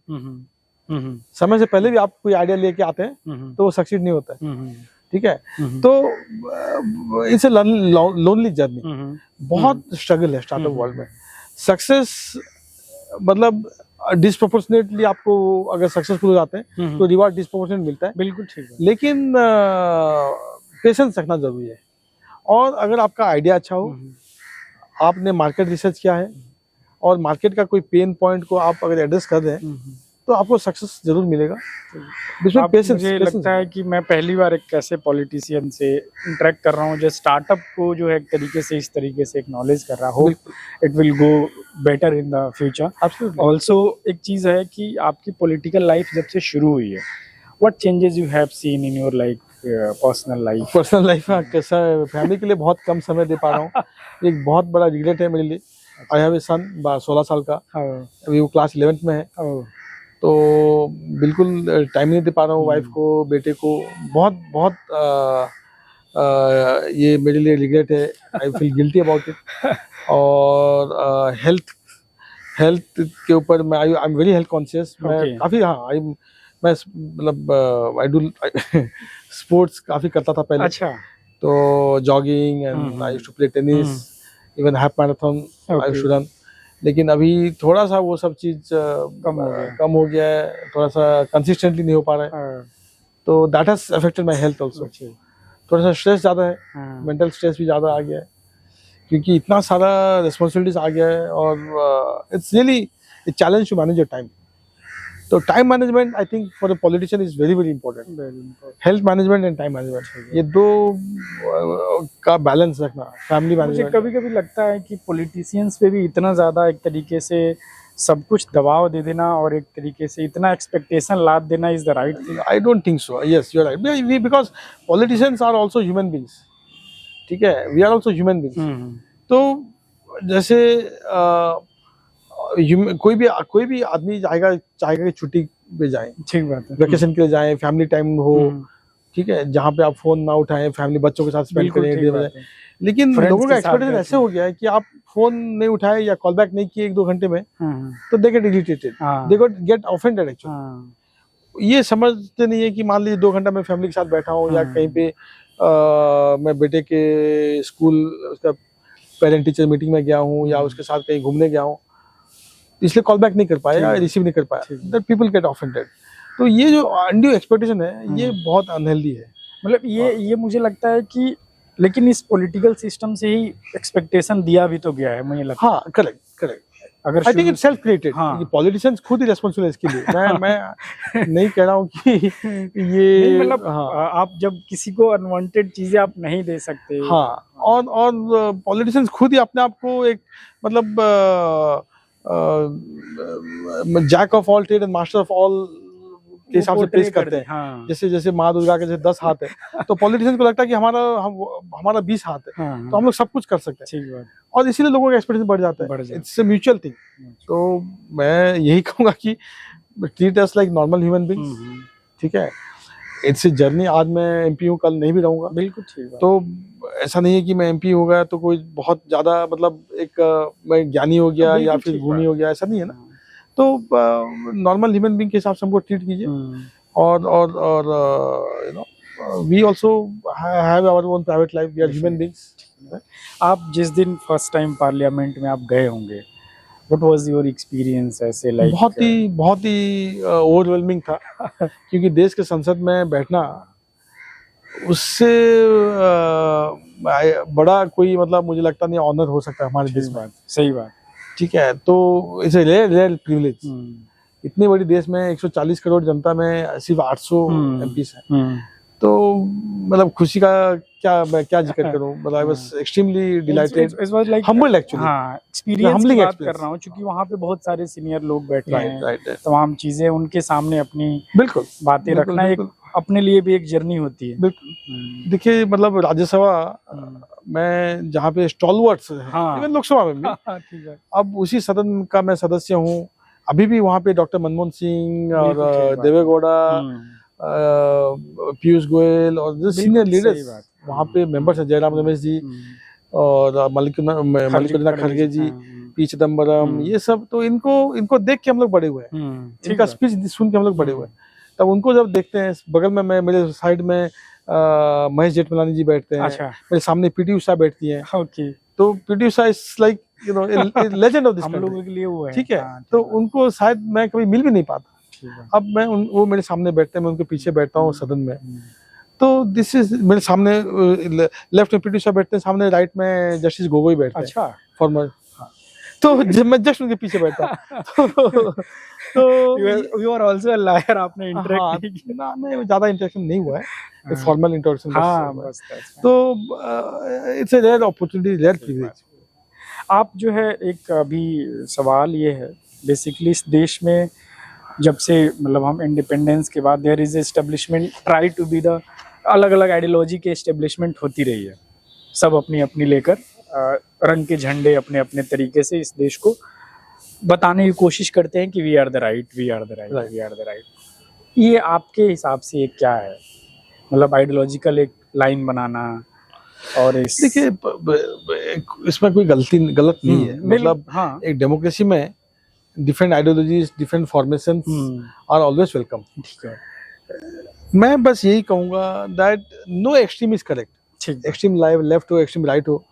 समय से पहले भी आप कोई आइडिया लेके आते हैं तो वो सक्सीड नहीं होता है। ठीक है, तो इट्स ए लोनली जर्नी, बहुत स्ट्रगल है स्टार्टअप वर्ल्ड में। सक्सेस मतलब डिस्प्रोपोर्शनेटली आपको अगर सक्सेसफुल हो जाते हैं तो रिवार्ड डिस्प्रोपोर्शनेट मिलता है, बिल्कुल ठीक है, लेकिन पेशेंस रखना जरूरी है। और अगर आपका आइडिया अच्छा हो, आपने मार्केट रिसर्च किया है और मार्केट का कोई पेन पॉइंट को आप अगर एड्रेस कर रहे हैं तो आपको सक्सेस जरूर मिलेगा। मुझे लगता है कि मैं पहली बार एक ऐसे पॉलिटिशियन से इंटरेक्ट कर रहा हूँ जो स्टार्टअप को जो है एक तरीके से इस तरीके से एक्नॉलेज कर रहा हो, it will go better in the future. Also एक चीज़ है कि आपकी पॉलिटिकल लाइफ जब से शुरू हुई है, what changes you have seen in your life, personal life? कैसा है, फैमिली के लिए बहुत कम समय दे पा रहा हूँ। एक बहुत बड़ा रिग्रेट है मेरे लिए। आई हैव ए सन 16 साल का, अभी वो क्लास 11th में है, तो बिल्कुल टाइम नहीं दे पा रहा हूँ वाइफ को, बेटे को। बहुत ये मेरे लिए रिग्रेट है, I feel guilty about it. और हेल्थ के ऊपर मैं I am very health conscious. मैं काफ़ी मैं मतलब आई डू स्पोर्ट्स काफ़ी करता था पहले। अच्छा। तो jogging and I used to play tennis, even half marathon I used to run. लेकिन अभी थोड़ा सा वो सब चीज कम हो गया है, थोड़ा सा कंसिस्टेंटली नहीं हो पा रहा है, तो that has affected my health also. थोड़ा सा स्ट्रेस ज़्यादा है, मेंटल स्ट्रेस भी ज़्यादा आ गया है क्योंकि इतना सारा रिस्पॉन्सिबिलिटीज आ गया है और it's really a challenge to manage your time. तो time management I think for a politician is very very important. Health management and time management, ये दो का बैलेंस रखना, फैमिली मैनेजमेंट। मुझे कभी कभी लगता है कि पॉलिटिशियंस पे भी इतना ज़्यादा एक तरीके से सब कुछ दबाव दे देना और एक तरीके से इतना एक्सपेक्टेशन लाद देना is the right thing? I don't think so. Yes, you are right, because politicians are also human beings. ठीक है, we are also human beings. तो जैसे कोई भी आदमी चाहेगा कि छुट्टी पे जाए, ठीक बात है, वेकेशन के लिए जाए, फैमिली टाइम हो, ठीक है, जहाँ पे आप फोन ना उठाएं, फैमिली बच्चों के साथ स्पेंड करें। लेकिन लोगों का एक्सपेक्टेशन ऐसे हो गया है कि आप फोन नहीं उठाए या कॉल बैक नहीं किए 1-2 घंटे में तो they get irritated, they get offended actually. ये समझते नहीं है कि मान लीजिए 2 घंटा मैं फैमिली के साथ बैठा हूँ या कहीं पे मैं बेटे के स्कूल उसका पेरेंट टीचर मीटिंग में गया हूँ या उसके साथ कहीं घूमने गया हूँ, इसलिए कॉल बैक नहीं कर पाया या रिसीव नहीं कर पाया, दैट पीपल गेट ऑफेंडेड। तो ये जो अनड्यू एक्सपेक्टेशन है ये बहुत अनहेल्दी है। मतलब ये मुझे लगता है कि लेकिन इस पॉलिटिकल सिस्टम से ही एक्सपेक्टेशन दिया भी तो गया है, मुझे लगता है। हाँ, करेक्ट। अगर I think it's self created. हाँ, पॉलिटिशियंस खुद ही रेस्पॉन्सिबल है इसके लिए। मैं नहीं कह रहा हूँ कि ये मतलब आप जब किसी को अनवांटेड चीजें आप नहीं दे सकते। हाँ, और पॉलिटिशियंस खुद ही अपने आप को एक मतलब jack of all trade and master of all के हिसाब से पेश करते हैं। हाँ। जैसे माँ दुर्गा के जैसे 10 हाथ है तो पॉलिटिशियन को लगता है कि हमारा 20 हाथ है। हाँ। तो हम लोग सब कुछ कर सकते हैं और इसीलिए लोगों का एक्सपेक्टेशन बढ़ जाता है। It's a mutual thing. तो मैं यही कहूँगा कि treat us like normal human beings. ठीक है, इट्स ए जर्नी। आज मैं एमपी हूँ, कल नहीं भी रहूंगा। बिल्कुल ठीक बात। तो ऐसा नहीं है कि मैं एमपी हो गया तो कोई बहुत ज्यादा मतलब एक मैं ज्ञानी हो गया या बिल्कुल फिर ठीक गुणी बात। हो गया, ऐसा नहीं है ना। तो नॉर्मल ह्यूमन बीइंग के हिसाब से हमको ट्रीट कीजिए। और you know we also have our own private life, we are human beings. आप जिस दिन फर्स्ट टाइम पार्लियामेंट में आप गए होंगे, व्हाट वाज योर एक्सपीरियंस ऐसे लाइक? बहुत ही ओवरवेलमिंग था क्योंकि देश के संसद में बैठना उससे बड़ा कोई मतलब मुझे लगता नहीं ऑनर हो सकता है हमारे देश में। सही बात। ठीक है, तो इट्स ए रेयर प्रिविलेज। इतनी बड़ी देश में 140 करोड़ जनता में सिर्फ 800 एमपीस हैं। तो मतलब खुशी का मैं क्या जिक्र करूं, मतलब I was extremely dilated, humbled actually. हाँ, एक्सपीरियंस की humbling बात experience। कर रहा हूँ क्योंकि वहाँ पे बहुत सारे सीनियर लोग बैठे हैं, राइट। तमाम चीजें उनके सामने अपनी बिल्कुल बातें बिल्कुल, रखना एक बिल्कुल। अपने लिए भी एक जर्नी होती है। बिल्कुल। देखिए मतलब राज्यसभा में जहाँ पे स्टॉलवर्ड्स हैं, हाँ। इवन लोकसभा में भी, ठीक है। अब उसी सदन का मैं सदस्य हूँ। अभी भी वहाँ पे डॉक्टर मनमोहन सिंह बिल्कुल और ठीक बात। देवेगौड़ा, पीयूष गोयल और जो सीनियर बिल्कुल सही लीडर्स बात। वहाँ पे मेंबर्स हैं, जयराम रमेश जी और मल्लिकार्जुन खड़गे जी, पी चिदम्बरम, ये सब। तो इनको देख के हम लोग बड़े हुए हैं, इनका स्पीच सुन के हम लोग बड़े हुए हैं। तब उनको जब देखते हैं, बगल में मेरे साइड में महेश जेठमलानी जी बैठते हैं, अच्छा। मेरे सामने पीटी उषा बैठती हैं। ओके। तो PT Usha is like you know legend of this हम लोगों के लिए वो है। ठीक है। हाँ, तो उनको शायद मैं कभी मिल भी नहीं पाता। ठीक है। अब वो मेरे सामने बैठते हैं, मैं उनके पीछे बैठता हूँ सदन में। तो दिस इज मेरे सामने लेफ्ट में पीटी उषा बैठते हैं, सामने राइट में जस्टिस गोगोई बैठते हैं। अच्छा। फॉर्मर। तो मैं जस्ट उनके पीछे बैठा। तो you are also a liar, आपने हाँ, इंटरेक्ट नहीं किया। ना मैं ज्यादा इंटरेक्शन नहीं हुआ है, फॉर्मल इंटरेक्शन हाँ, बस। बस। तो it's a rare opportunity, rare privilege. आप जो है एक अभी सवाल ये है बेसिकली, इस देश में जब से मतलब हम इंडिपेंडेंस के बाद there is establishment try to be the अलग अलग आइडियोलॉजी की एस्टेब्लिशमेंट होती रही है, सब अपनी अपनी लेकर रंग के झंडे अपने अपने तरीके से इस देश को बताने की कोशिश करते हैं कि we are the right, we are the right, we are the right. ये आपके हिसाब से क्या है, मतलब आइडियोलॉजिकल एक लाइन बनाना? और देखिए इसमें कोई गलत नहीं है, मतलब हाँ, एक डेमोक्रेसी में different ideologies, different formations are always welcome. ठीक है। मैं बस यही कहूंगा that no extreme is correct. ठीक, एक्सट्रीम लेफ्ट हो, एक्सट्रीम राइट हो,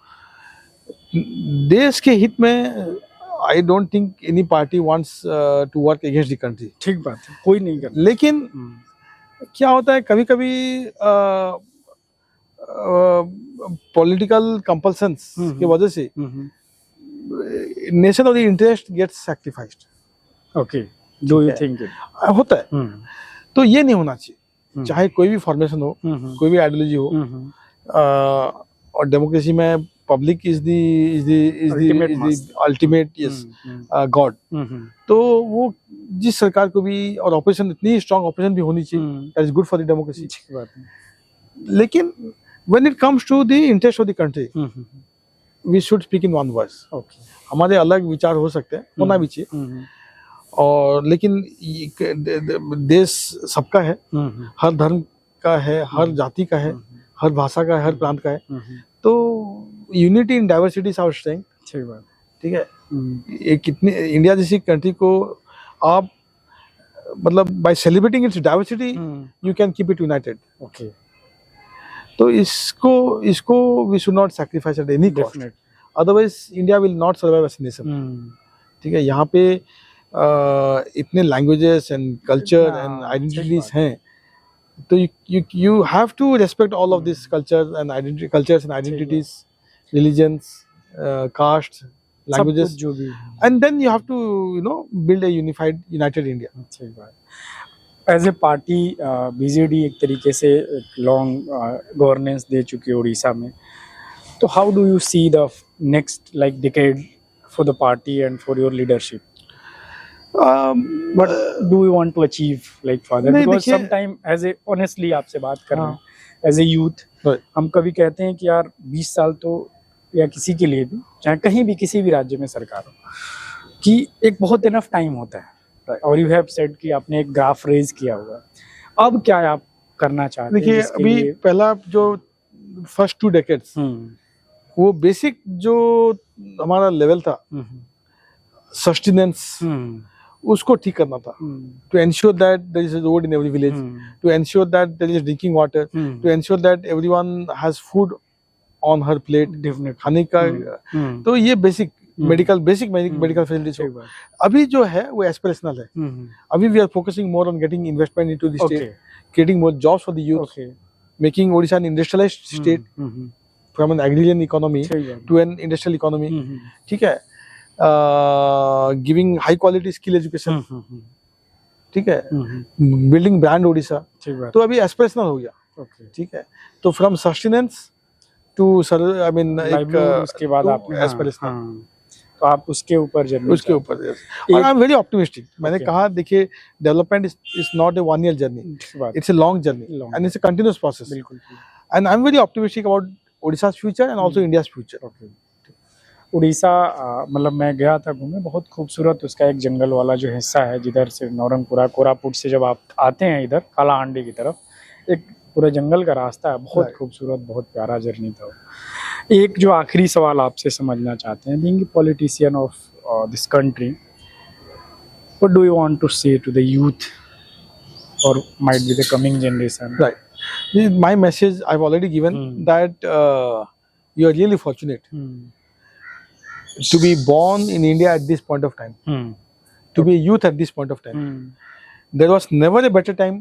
देश के हित में I don't think any party wants to work against the country. ठीक बात है, कोई नहीं करता। लेकिन क्या होता है कभी कभी पॉलिटिकल कंपल्सन्स की वजह से nation of the interest gets sacrificed. Okay, do you think it होता है? तो ये नहीं होना चाहिए, चाहे कोई भी फॉर्मेशन हो, कोई भी आइडियोलॉजी हो। और डेमोक्रेसी में public is the ultimate God. तो वो जिस सरकार को भी, और ऑपोजिशन इतनी स्ट्रांग ऑपोजिशन भी होनी चाहिए, that is good for the democracy. लेकिन when it comes to the interest of the country, we should speak in one voice. हमारे अलग विचार हो सकते हैं, होना भी चाहिए, और लेकिन देश सबका है, हर धर्म का है, हर जाति का है, हर भाषा का है, हर प्रांत का है। तो unity in diversity is our strength. ठीक है। एक कितनी इंडिया जैसी कंट्री को आप मतलब by celebrating its diversity you can keep it united. Okay. तो इसको we should not sacrifice at any cost, otherwise India will not survive as a nation. ठीक है। यहाँ पे इतने languages and culture and identities हैं, तो you have to respect all of these cultures and identities, religions, castes, languages, जो भी, and then you have to build a united India. सही बात। एज ए पार्टी बीजेडी एक तरीके से long governance दे चुकी है उड़ीसा में, तो how do you see the next like decade for the party and for your leadership? What do you want to achieve like further? Because sometime as a honestly आपसे बात कर रहे हैं as a youth, हम कभी कहते हैं कि यार 20 साल तो, या किसी के लिए भी, चाहे कहीं भी किसी भी राज्य में सरकार हो, कि एक बहुत इनफ टाइम होता है। और यू हैव सेड कि आपने एक ग्राफ रेज किया हुआ, अब क्या आप करना चाहते हैं? देखिए जिसके अभी लिए- पहला जो फर्स्ट 2 डेकेड्स वो बेसिक जो हमारा लेवल था सस्टेनेंस उसको ठीक करना था, to ensure that there is a road in every village, to ensure that there is drinking water, to ensure that everyone has food on her plate, definitely खाने का। तो ये बेसिक मेडिकल फैसिलिटीज हो। अभी जो है वो एस्पिरेशनल है। अभी we are focusing more on getting investment into the state, creating more jobs for the youth, making Odisha an industrialized state from an agrarian economy to an industrial economy. ठीक है, giving high quality skill education, ठीक है, building brand Odisha. तो अभी aspirational हो गया। ठीक है, तो from sustenance to I mean उसके बाद आपने एस्पिरेशनल, तो आप उसके ऊपर जर्नी उसके ऊपर। और आई एम वेरी ऑप्टिमिस्टिक। मैंने कहा देखिए development is not a 1 year journey, it's a long journey and it's a continuous process. बिल्कुल। And I am very optimistic about Odisha's future and also India's future. Orissa मतलब मैं गया था घूमने, बहुत खूबसूरत उसका एक जंगल वाला जो हिस्सा है, जिधर से नौरंगपुरा कोरापुट से जब आप आते हैं इधर कालाहांडी की तरफ, एक पूरा जंगल का रास्ता है, बहुत खूबसूरत, बहुत प्यारा जर्नी था। एक जो आखिरी सवाल आपसे समझना चाहते हैं, being a politician of this country, what do you want to say to the youth और might be the coming generation? Right. This is my message I've already given, that you are really fortunate to be born in India at this point of time, to be a youth at this point of time. There was never a better time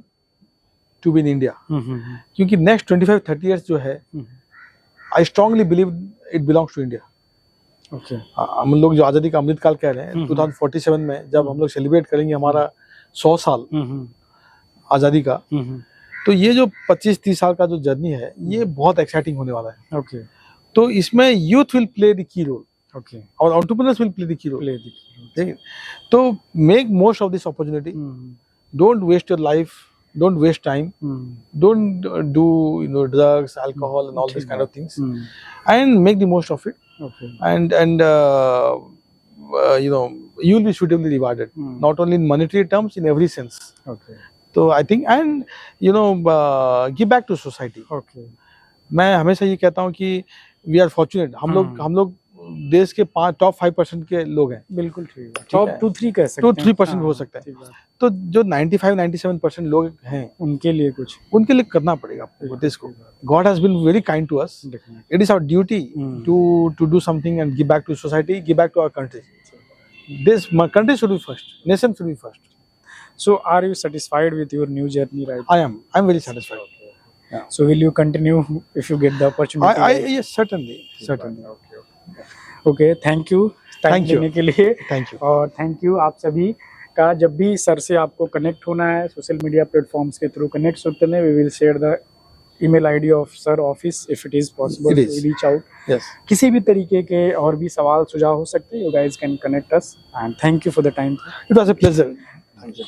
to be in India. क्योंकि next 25-30 years जो है, I strongly believe it belongs to India. Okay. हम लोग जो आज़ादी का अमृत काल कह रहे हैं, 2047 में जब हम लोग सेलिब्रेट करेंगे हमारा 100 साल आज़ादी का, तो ये जो 25-30 साल का जो जर्नी है, ये बहुत एक्साइटिंग होने वाला है। Okay. तो इसमें youth will play the key role Okay. और entrepreneurs will play the key role. Play the key. ठीक है, तो make most of this opportunity, don't waste your life, don't waste time, don't do drugs, alcohol and all these kind of things, and make the most of it, Okay. and you will be suitably rewarded, not only in monetary terms, in every sense. Okay. तो I think and give back to society. Okay. मैं हमेशा ये कहता हूँ कि we are fortunate, हम लोग देश के टॉप 5% के लोग हैं। बिल्कुल ठीक है। टॉप है। 2-3 कह सकते हैं। 2-3% हो सकता है। ठीक है। तो जो 95-97% लोग हैं, उनके लिए कुछ उनके लिए करना पड़ेगा आपको देश को। God has been very kind to us, it is our duty to do something and give back to society, give back to our country. This country should be first, nation should be first. So are you satisfied with your new journey right now? I'm very satisfied. Yeah. So will you continue if you get the opportunity? Yes, certainly. Okay, thank you time देने के लिए। Thank you. और thank you आप सभी का। जब भी sir से आपको कनेक्ट होना है सोशल मीडिया प्लेटफॉर्म्स के थ्रू कनेक्ट होते हैं, we will share the email ID of sir office if it is possible It is. Reach out. Yes. किसी भी तरीके के और भी सवाल सुझाव हो सकते हैं, you guys can connect us and thank you for the time. It was a pleasure. Thank you.